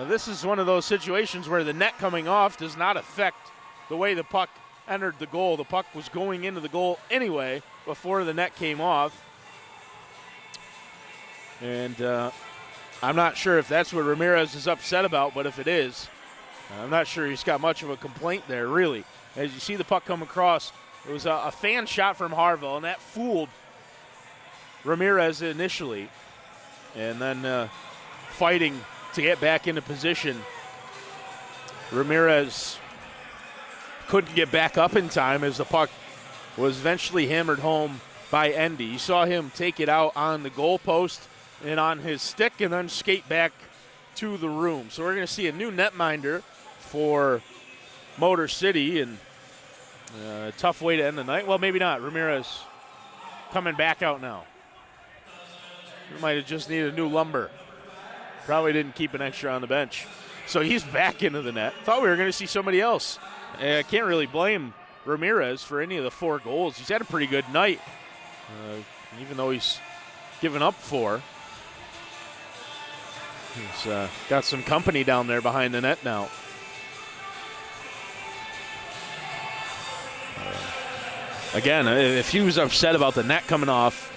this is one of those situations where the net coming off does not affect the way the puck entered the goal. The puck was going into the goal anyway before the net came off. And I'm not sure if that's what Ramirez is upset about, but if it is, I'm not sure he's got much of a complaint there, really. As you see the puck come across, it was a fan shot from Harville, and that fooled Ramirez initially, and then fighting to get back into position. Ramirez couldn't get back up in time as the puck was eventually hammered home by Endy. You saw him take it out on the goalpost and on his stick and then skate back to the room. So we're going to see a new netminder for Motor City, and a tough way to end the night. Well, maybe not. Ramirez coming back out now. He might have just needed a new lumber. Probably didn't keep an extra on the bench. So he's back into the net. Thought we were going to see somebody else. I can't really blame Ramirez for any of the 4 goals. He's had a pretty good night, even though he's given up 4. He's got some company down there behind the net now. Again, if he was upset about the net coming off,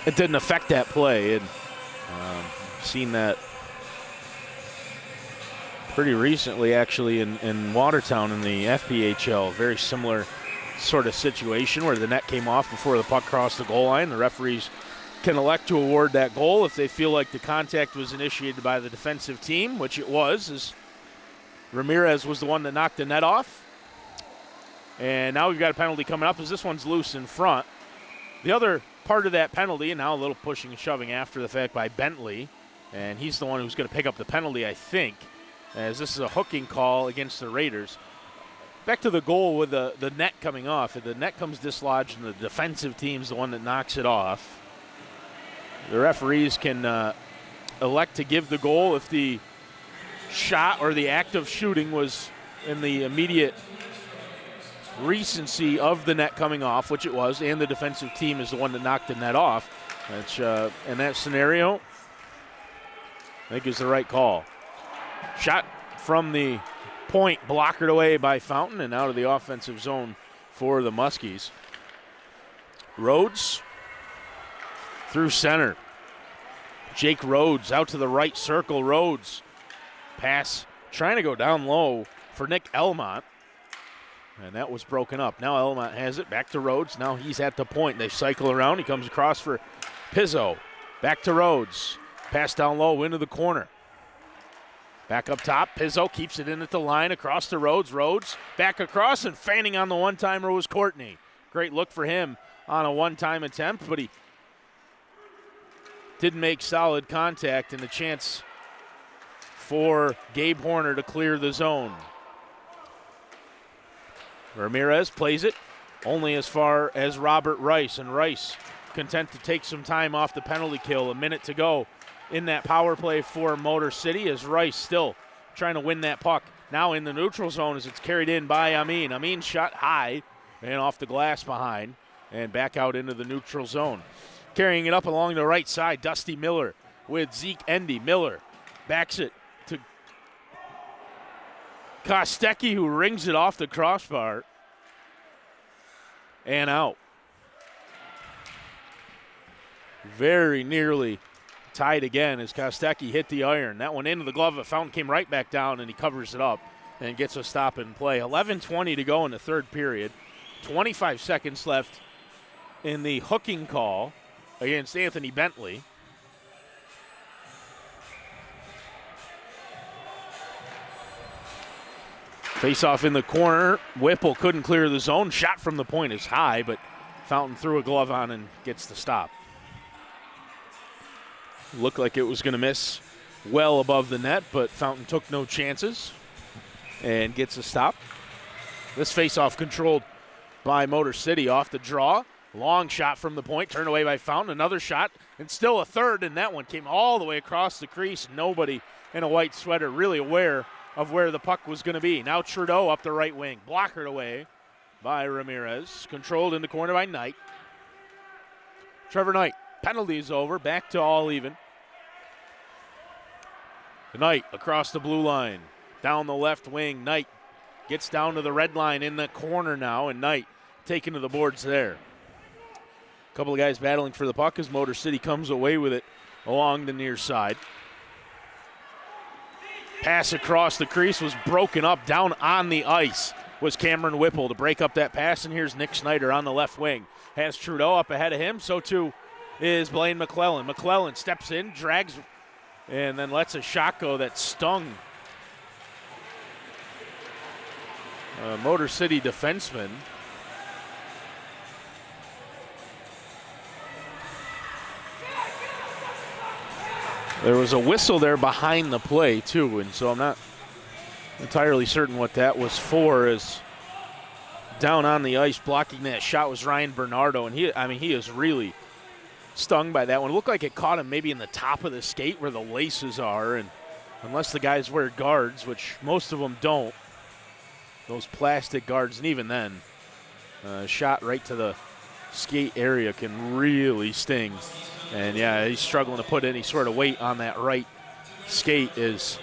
it didn't affect that play. And seen that pretty recently, actually, in Watertown in the FPHL. Very similar sort of situation where the net came off before the puck crossed the goal line. The referees can elect to award that goal if they feel like the contact was initiated by the defensive team, which it was, as Ramirez was the one that knocked the net off. And now we've got a penalty coming up as this one's loose in front. The other part of that penalty, and now a little pushing and shoving after the fact by Bentley, and he's the one who's going to pick up the penalty, I think, as this is a hooking call against the Raiders. Back to the goal with the net coming off. If the net comes dislodged and the defensive team's the one that knocks it off, the referees can elect to give the goal if the shot or the act of shooting was in the immediate recency of the net coming off, which it was, and the defensive team is the one that knocked the net off. Which, in that scenario, I think is the right call. Shot from the point, blockered away by Fountain and out of the offensive zone for the Muskies. Rhodes through center. Jake Rhodes out to the right circle. Rhodes pass trying to go down low for Nick Elmont. And that was broken up. Now Elmont has it. Back to Rhodes. Now he's at the point. They cycle around. He comes across for Pizzo. Back to Rhodes. Pass down low into the corner. Back up top. Pizzo keeps it in at the line across to Rhodes. Rhodes back across and fanning on the one-timer was Courtney. Great look for him on a one-time attempt, but he didn't make solid contact, and the chance for Gabe Horner to clear the zone. Ramirez plays it only as far as Robert Rice, and Rice content to take some time off the penalty kill. A minute to go in that power play for Motor City as Rice still trying to win that puck. Now in the neutral zone as it's carried in by Amin. Amin shot high and off the glass behind and back out into the neutral zone. Carrying it up along the right side, Dusty Miller with Zeke Endy. Miller backs it to Kostecki, who rings it off the crossbar and out. Very nearly tied again as Kostecki hit the iron. That one into the glove of Fountain, came right back down, and he covers it up and gets a stop and play. 11:20 to go in the third period. 25 seconds left in the hooking call against Anthony Bentley. Face-off in the corner. Whipple couldn't clear the zone. Shot from the point is high, but Fountain threw a glove on and gets the stop. Looked like it was going to miss well above the net, but Fountain took no chances and gets a stop. This face-off controlled by Motor City off the draw. Long shot from the point, turned away by Fountain. Another shot, and still a third, and that one came all the way across the crease. Nobody in a white sweater really aware of where the puck was going to be. Now Trudeau up the right wing, blockered away by Ramirez. Controlled in the corner by Knight. Trevor Knight, penalty is over, back to all even. Knight across the blue line, down the left wing. Knight gets down to the red line in the corner now, and Knight taken to the boards there. A couple of guys battling for the puck as Motor City comes away with it along the near side. Pass across the crease was broken up. Down on the ice was Cameron Whipple to break up that pass, and here's Nick Snyder on the left wing. Has Trudeau up ahead of him, so too is Blaine McClellan. McClellan steps in, drags, and then lets a shot go that stung a Motor City defenseman. There was a whistle there behind the play, too, and so I'm not entirely certain what that was for. As down on the ice blocking that shot was Ryan Bernardo, and he is really stung by that one. It looked like it caught him maybe in the top of the skate where the laces are, and unless the guys wear guards, which most of them don't, those plastic guards, and even then, a shot right to the skate area can really sting. And yeah, he's struggling to put any sort of weight on that right skate is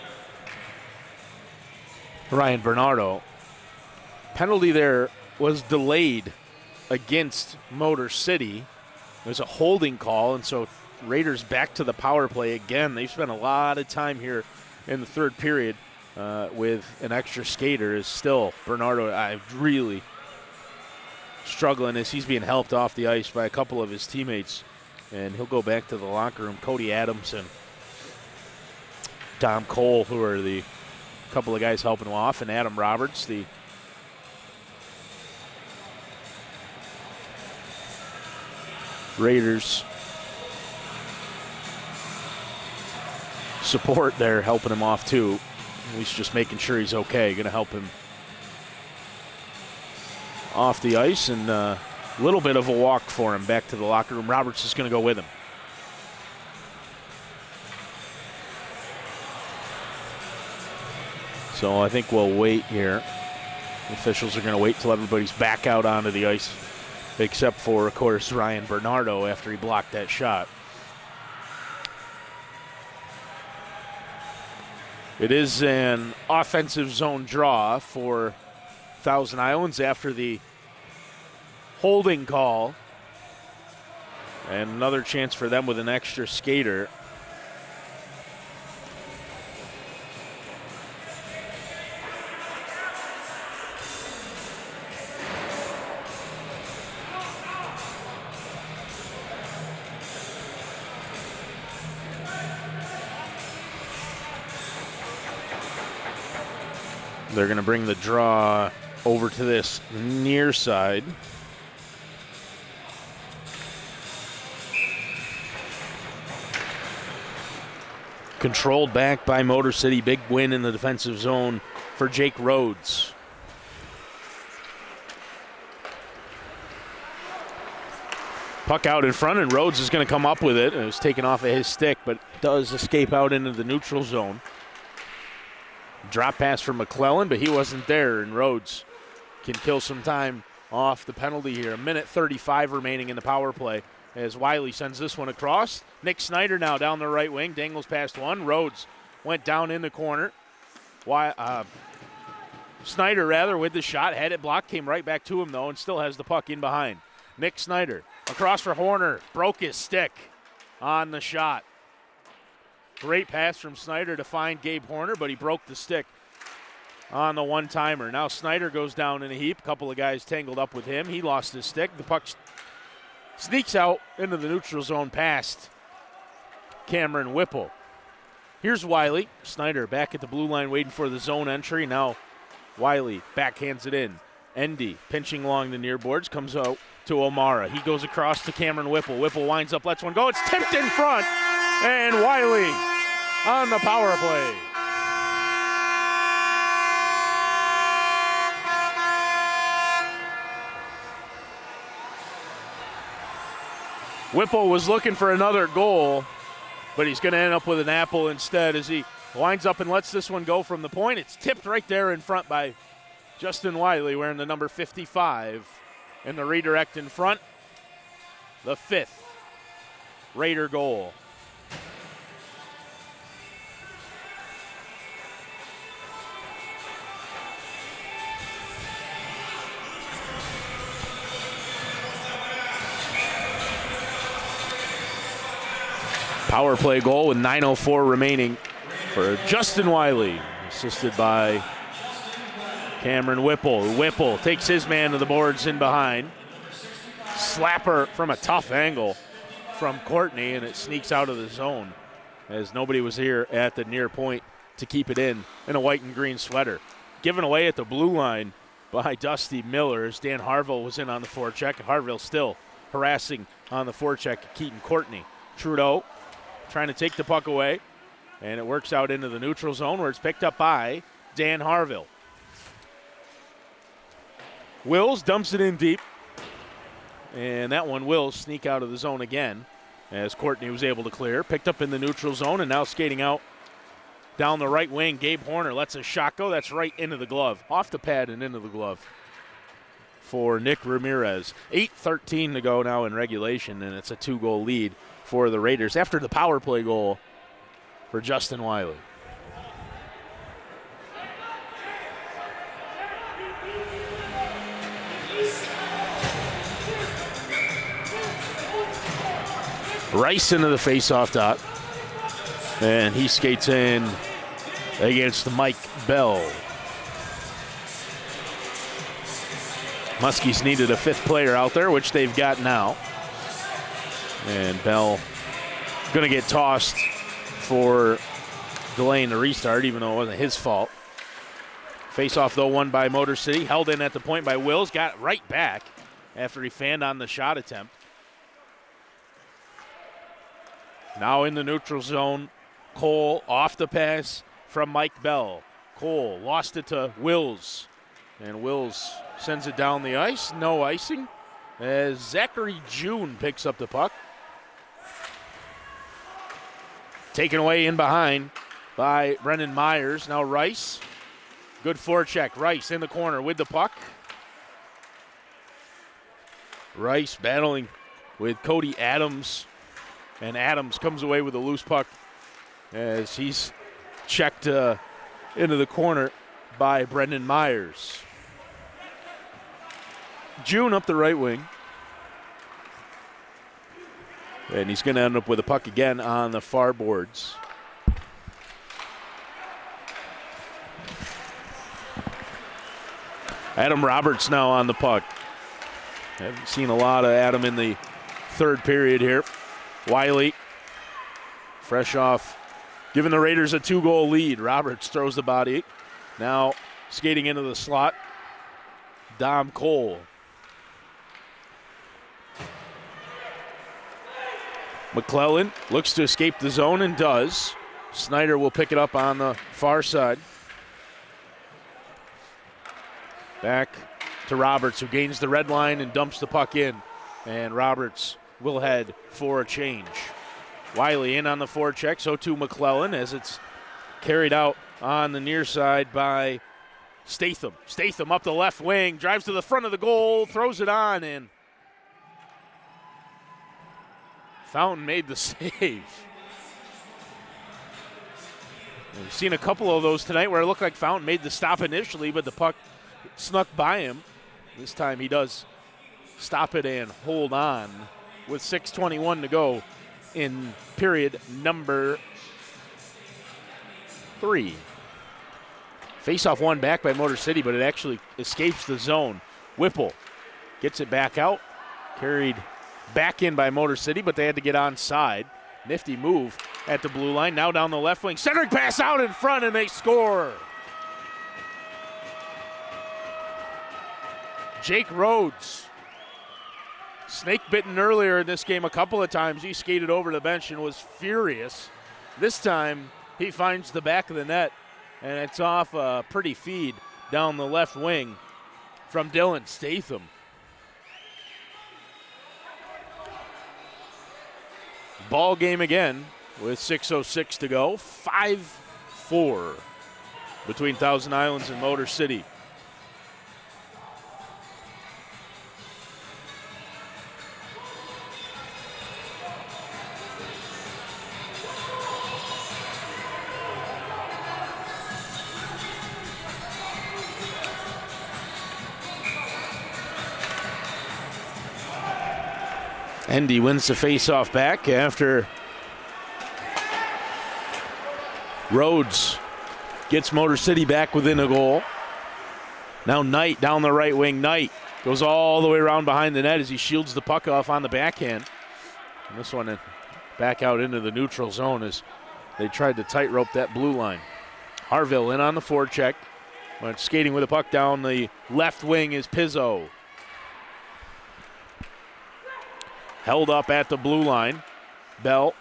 Ryan Bernardo. Penalty there was delayed against Motor City. There's a holding call, and so Raiders back to the power play again. They've spent a lot of time here in the third period with an extra skater. Is still Bernardo really struggling as he's being helped off the ice by a couple of his teammates. And he'll go back to the locker room. Cody Adams and Tom Cole, who are the couple of guys helping him off, and Adam Roberts, the Raiders support there, helping him off too. He's just making sure he's okay. Going to help him off the ice, and little bit of a walk for him back to the locker room. Roberts is going to go with him. So I think we'll wait here. The officials are going to wait till everybody's back out onto the ice, except for, of course, Ryan Bernardo after he blocked that shot. It is an offensive zone draw for Thousand Islands after the holding call, and another chance for them with an extra skater. They're going to bring the draw over to this near side. Controlled back by Motor City. Big win in the defensive zone for Jake Rhodes. Puck out in front, and Rhodes is going to come up with it. It was taken off of his stick, but does escape out into the neutral zone. Drop pass for McClellan, but he wasn't there, and Rhodes can kill some time off the penalty here. 1:35 remaining in the power play as Wiley sends this one across. Nick Snyder now down the right wing, dangles past one. Rhodes went down in the corner. Snyder with the shot, had it blocked, came right back to him though, and still has the puck in behind. Nick Snyder across for Horner, broke his stick on the shot. Great pass from Snyder to find Gabe Horner, but he broke the stick on the one-timer. Now Snyder goes down in a heap. A couple of guys tangled up with him. He lost his stick. The puck sneaks out into the neutral zone past Cameron Whipple. Here's Wiley. Snyder back at the blue line waiting for the zone entry. Now Wiley backhands it in. Endy pinching along the near boards, comes out to O'Mara. He goes across to Cameron Whipple. Whipple winds up, lets one go. It's tipped in front, and Wiley on the power play. Whipple was looking for another goal, but he's going to end up with an apple instead as he winds up and lets this one go from the point. It's tipped right there in front by Justin Wiley wearing the number 55. And the redirect in front, the 5th Raider goal. Power play goal with 9:04 remaining for Justin Wiley, assisted by Cameron Whipple. Whipple takes his man to the boards in behind. Slapper from a tough angle from Courtney, and it sneaks out of the zone as nobody was here at the near point to keep it in a white and green sweater. Given away at the blue line by Dusty Miller as Dan Harville was in on the forecheck. Harville still harassing on the forecheck Keaton Courtney. Trudeau trying to take the puck away, and it works out into the neutral zone where it's picked up by Dan Harville. Wills dumps it in deep, and that one will sneak out of the zone again as Courtney was able to clear. Picked up in the neutral zone and now skating out down the right wing. Gabe Horner lets a shot go. That's right into the glove. Off the pad and into the glove for Nick Ramirez. 8:13 to go now in regulation, and it's a 2-goal lead for the Raiders after the power play goal for Justin Wiley. Rice into the face-off dot, and he skates in against Mike Bell. Muskies needed a fifth player out there, which they've got now. And Bell going to get tossed for delaying the restart, even though it wasn't his fault. Face-off, though, won by Motor City. Held in at the point by Wills. Got right back after he fanned on the shot attempt. Now in the neutral zone, Cole off the pass from Mike Bell. Cole lost it to Wills, and Wills sends it down the ice. No icing as Zachary June picks up the puck. Taken away in behind by Brendan Myers. Now Rice. Good forecheck. Rice in the corner with the puck. Rice battling with Cody Adams. And Adams comes away with a loose puck as he's checked into the corner by Brendan Myers. June up the right wing. And he's going to end up with a puck again on the far boards. Adam Roberts now on the puck. Haven't seen a lot of Adam in the third period here. Wiley, fresh off, giving the Raiders a 2-goal lead. Roberts throws the body. Now skating into the slot, Dom Cole. McClellan looks to escape the zone and does. Snyder will pick it up on the far side. Back to Roberts, who gains the red line and dumps the puck in. And Roberts will head for a change. Wiley in on the forecheck, so too McClellan as it's carried out on the near side by Statham. Statham up the left wing, drives to the front of the goal, throws it on, and Fountain made the save. We've seen a couple of those tonight where it looked like Fountain made the stop initially, but the puck snuck by him. This time he does stop it and hold on with 6:21 to go in period number 3. Face-off won back by Motor City, but it actually escapes the zone. Whipple gets it back out, carried back in by Motor City, but they had to get onside. Nifty move at the blue line, now down the left wing. Centering pass out in front, and they score. Jake Rhodes. Snake bitten earlier in this game a couple of times. He skated over the bench and was furious. This time he finds the back of the net, and it's off a pretty feed down the left wing from Dylan Statham. Ball game again with 6:06 to go. 5-4 between Thousand Islands and Motor City. Endy wins the face-off back after Rhodes gets Motor City back within a goal. Now Knight down the right wing. Knight goes all the way around behind the net as he shields the puck off on the backhand. And this one back out into the neutral zone as they tried to tightrope that blue line. Harville in on the forecheck. But skating with the puck down the left wing is Pizzo. Held up at the blue line. Bell.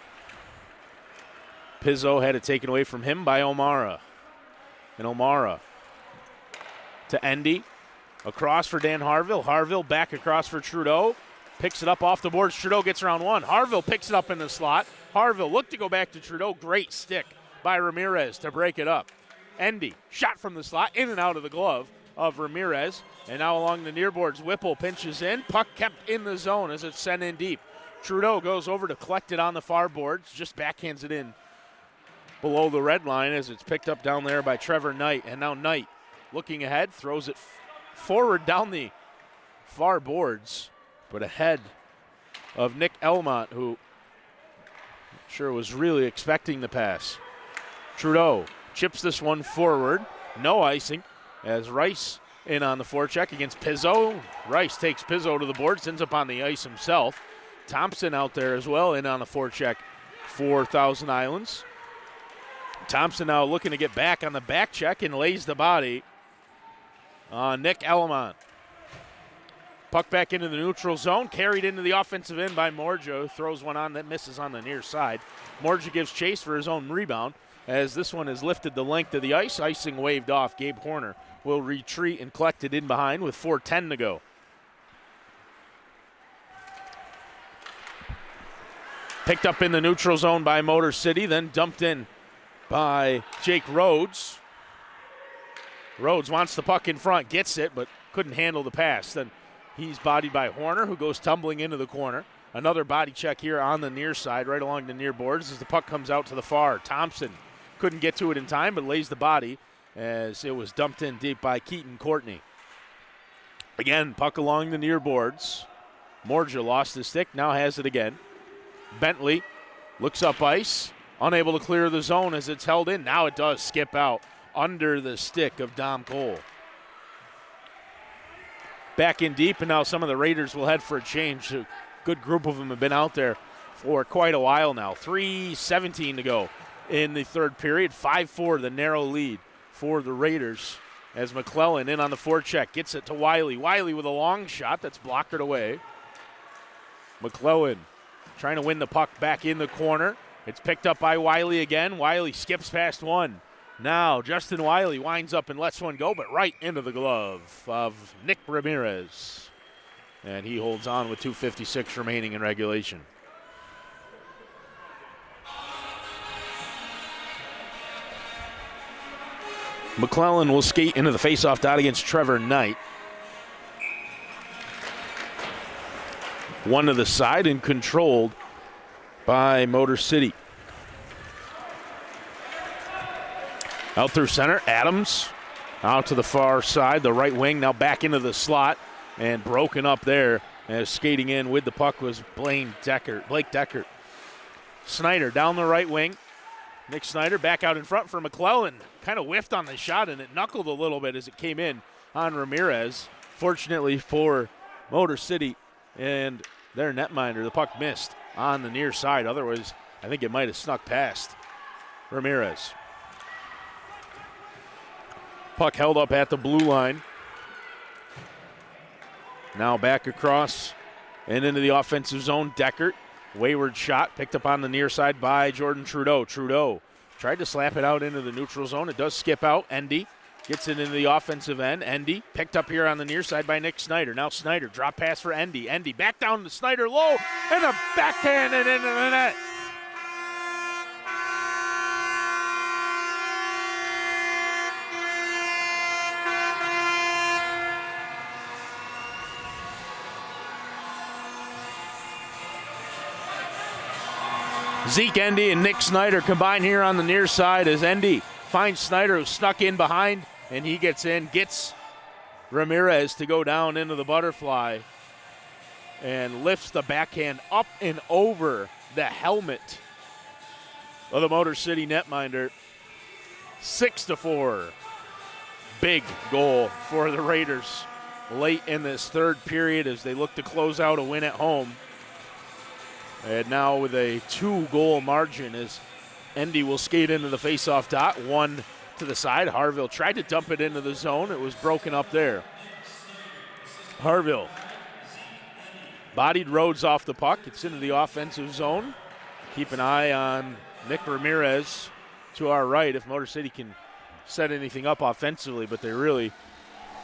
Pizzo had it taken away from him by O'Mara. And O'Mara to Endy. Across for Dan Harville. Harville back across for Trudeau. Picks it up off the boards. Trudeau gets around one. Harville picks it up in the slot. Harville looked to go back to Trudeau. Great stick by Ramirez to break it up. Endy, shot from the slot, in and out of the glove of Ramirez. And now along the near boards, Whipple pinches in. Puck kept in the zone as it's sent in deep. Trudeau goes over to collect it on the far boards, just backhands it in below the red line as it's picked up down there by Trevor Knight. And now Knight, looking ahead, throws it forward down the far boards, but ahead of Nick Elmont, who I'm sure was really expecting the pass. Trudeau chips this one forward. No icing as Rice in on the forecheck against Pizzo. Rice takes Pizzo to the boards, ends up on the ice himself. Thompson out there as well in on the forecheck for Thousand Islands. Thompson now looking to get back on the back check and lays the body on Nick Elmont. Puck back into the neutral zone, carried into the offensive end by Morja, throws one on that misses on the near side. Morja gives chase for his own rebound as this one is lifted the length of the ice. Icing waved off. Gabe Horner will retreat and collect it in behind with 4:10 to go. Picked up in the neutral zone by Motor City, then dumped in by Jake Rhodes. Rhodes wants the puck in front, gets it, but couldn't handle the pass. Then he's bodied by Horner, who goes tumbling into the corner. Another body check here on the near side, right along the near boards as the puck comes out to the far. Thompson couldn't get to it in time, but lays the body as it was dumped in deep by Keaton Courtney. Again, puck along the near boards. Morja lost his stick, now has it again. Bentley looks up ice, unable to clear the zone as it's held in. Now it does skip out under the stick of Dom Cole. Back in deep, and now some of the Raiders will head for a change. A good group of them have been out there for quite a while now. 3:17 to go in the third period. 5-4, the narrow lead for the Raiders as McClellan in on the forecheck. Gets it to Wiley. Wiley with a long shot that's blockered away. McClellan trying to win the puck back in the corner. It's picked up by Wiley again. Wiley skips past one. Now Justin Wiley winds up and lets one go, but right into the glove of Nick Ramirez. And he holds on with 2:56 remaining in regulation. McClellan will skate into the faceoff dot against Trevor Knight. One to the side and controlled by Motor City. Out through center, Adams out to the far side, the right wing, now back into the slot and broken up there as skating in with the puck was Blake Deckert. Snyder down the right wing. Nick Snyder back out in front for McClellan. Kind of whiffed on the shot and it knuckled a little bit as it came in on Ramirez. Fortunately for Motor City and their netminder, the puck missed on the near side. Otherwise, I think it might have snuck past Ramirez. Puck held up at the blue line. Now back across and into the offensive zone. Deckert, wayward shot, picked up on the near side by Jordan Trudeau. Trudeau tried to slap it out into the neutral zone. It does skip out. Endy gets it into the offensive end. Endy picked up here on the near side by Nick Snyder. Now Snyder, drop pass for Endy. Endy back down to Snyder low, and a backhand and into the net. Zeke Endy and Nick Snyder combine here on the near side as Endy finds Snyder, who snuck in behind, and he gets in, gets Ramirez to go down into the butterfly and lifts the backhand up and over the helmet of the Motor City netminder. 6-4. Big goal for the Raiders late in this third period as they look to close out a win at home. And now with a 2-goal margin as Endy will skate into the face-off dot. One to the side. Harville tried to dump it into the zone. It was broken up there. Harville bodied Rhodes off the puck. It's into the offensive zone. Keep an eye on Nick Ramirez to our right if Motor City can set anything up offensively, but they really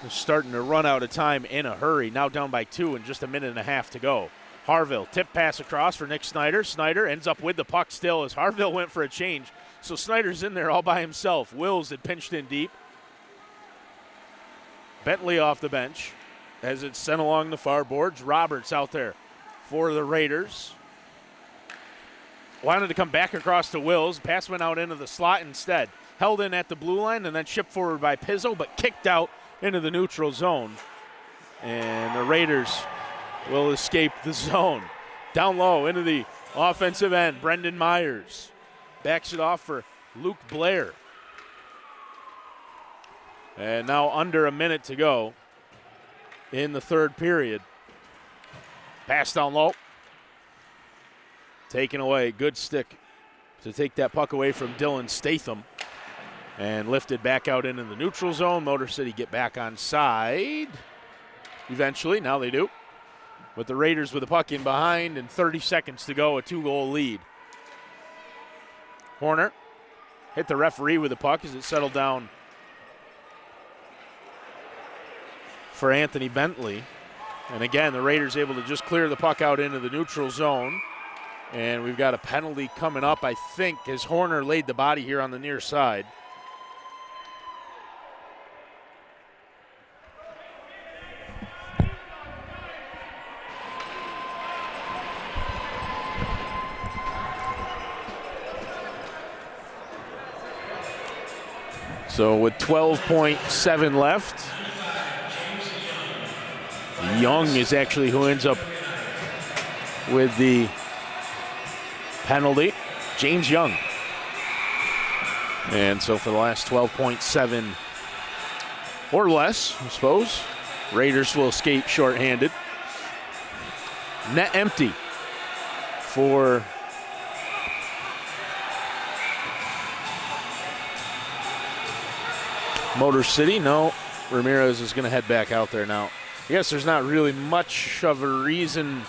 are starting to run out of time in a hurry. Now down by 2 and just a minute and a half to go. Harville, tip pass across for Nick Snyder. Snyder ends up with the puck still as Harville went for a change. So Snyder's in there all by himself. Wills had pinched in deep. Bentley off the bench as it's sent along the far boards. Roberts out there for the Raiders. Wanted to come back across to Wills. Pass went out into the slot instead. Held in at the blue line and then shipped forward by Pizzo, but kicked out into the neutral zone. And the Raiders will escape the zone. Down low into the offensive end, Brendan Myers backs it off for Luke Blair. And now under a minute to go in the third period. Pass down low. Taken away, good stick to take that puck away from Dylan Statham. And lifted back out into the neutral zone. Motor City get back on side eventually. Now they do. With the Raiders with the puck in behind and 30 seconds to go, a 2-goal lead. Horner hit the referee with the puck as it settled down for Anthony Bentley. And again, the Raiders able to just clear the puck out into the neutral zone. And we've got a penalty coming up, I think, as Horner laid the body here on the near side. So with 12.7 left, Young is actually who ends up with the penalty. James Young. And so for the last 12.7 or less, I suppose, Raiders will skate shorthanded. Net empty for Motor City. No, Ramirez is going to head back out there now. I guess there's not really much of a reason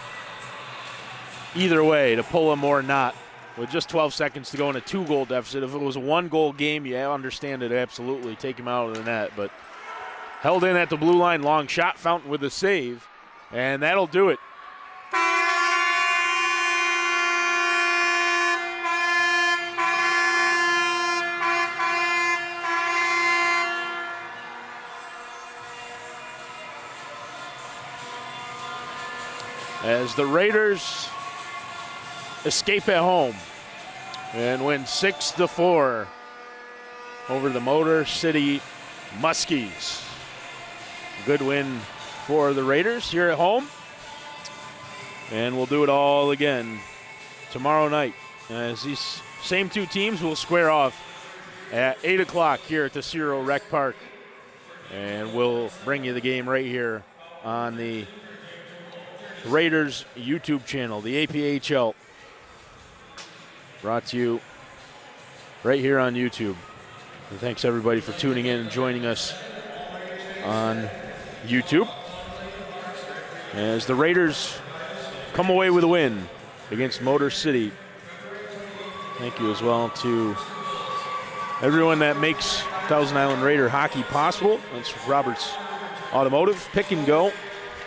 either way to pull him or not. With just 12 seconds to go in a 2-goal deficit. If it was a 1-goal game, yeah, I understand it absolutely. Take him out of the net. But held in at the blue line, long shot, Fountain with a save. And that'll do it. As the Raiders escape at home and win 6-4 over the Motor City Muskies. Good win for the Raiders here at home. And we'll do it all again tomorrow night as these same two teams will square off at 8 o'clock here at the Cerow Rec Park. And we'll bring you the game right here on the Raiders YouTube channel, the APHL. Brought to you right here on YouTube. And thanks everybody for tuning in and joining us on YouTube. As the Raiders come away with a win against Motor City. Thank you as well to everyone that makes Thousand Island Raider hockey possible. That's Roberts Automotive, Pick and Go,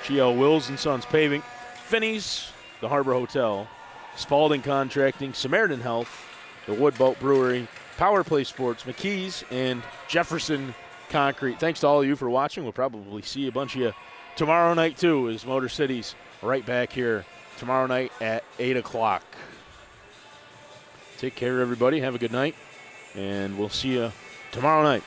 GL Wills and Sons Paving, Finney's, the Harbor Hotel, Spalding Contracting, Samaritan Health, the Woodboat Brewery, Power Play Sports, McKees, and Jefferson Concrete. Thanks to all of you for watching. We'll probably see a bunch of you tomorrow night too, as Motor City's right back here tomorrow night at 8 o'clock. Take care, everybody. Have a good night, and we'll see you tomorrow night.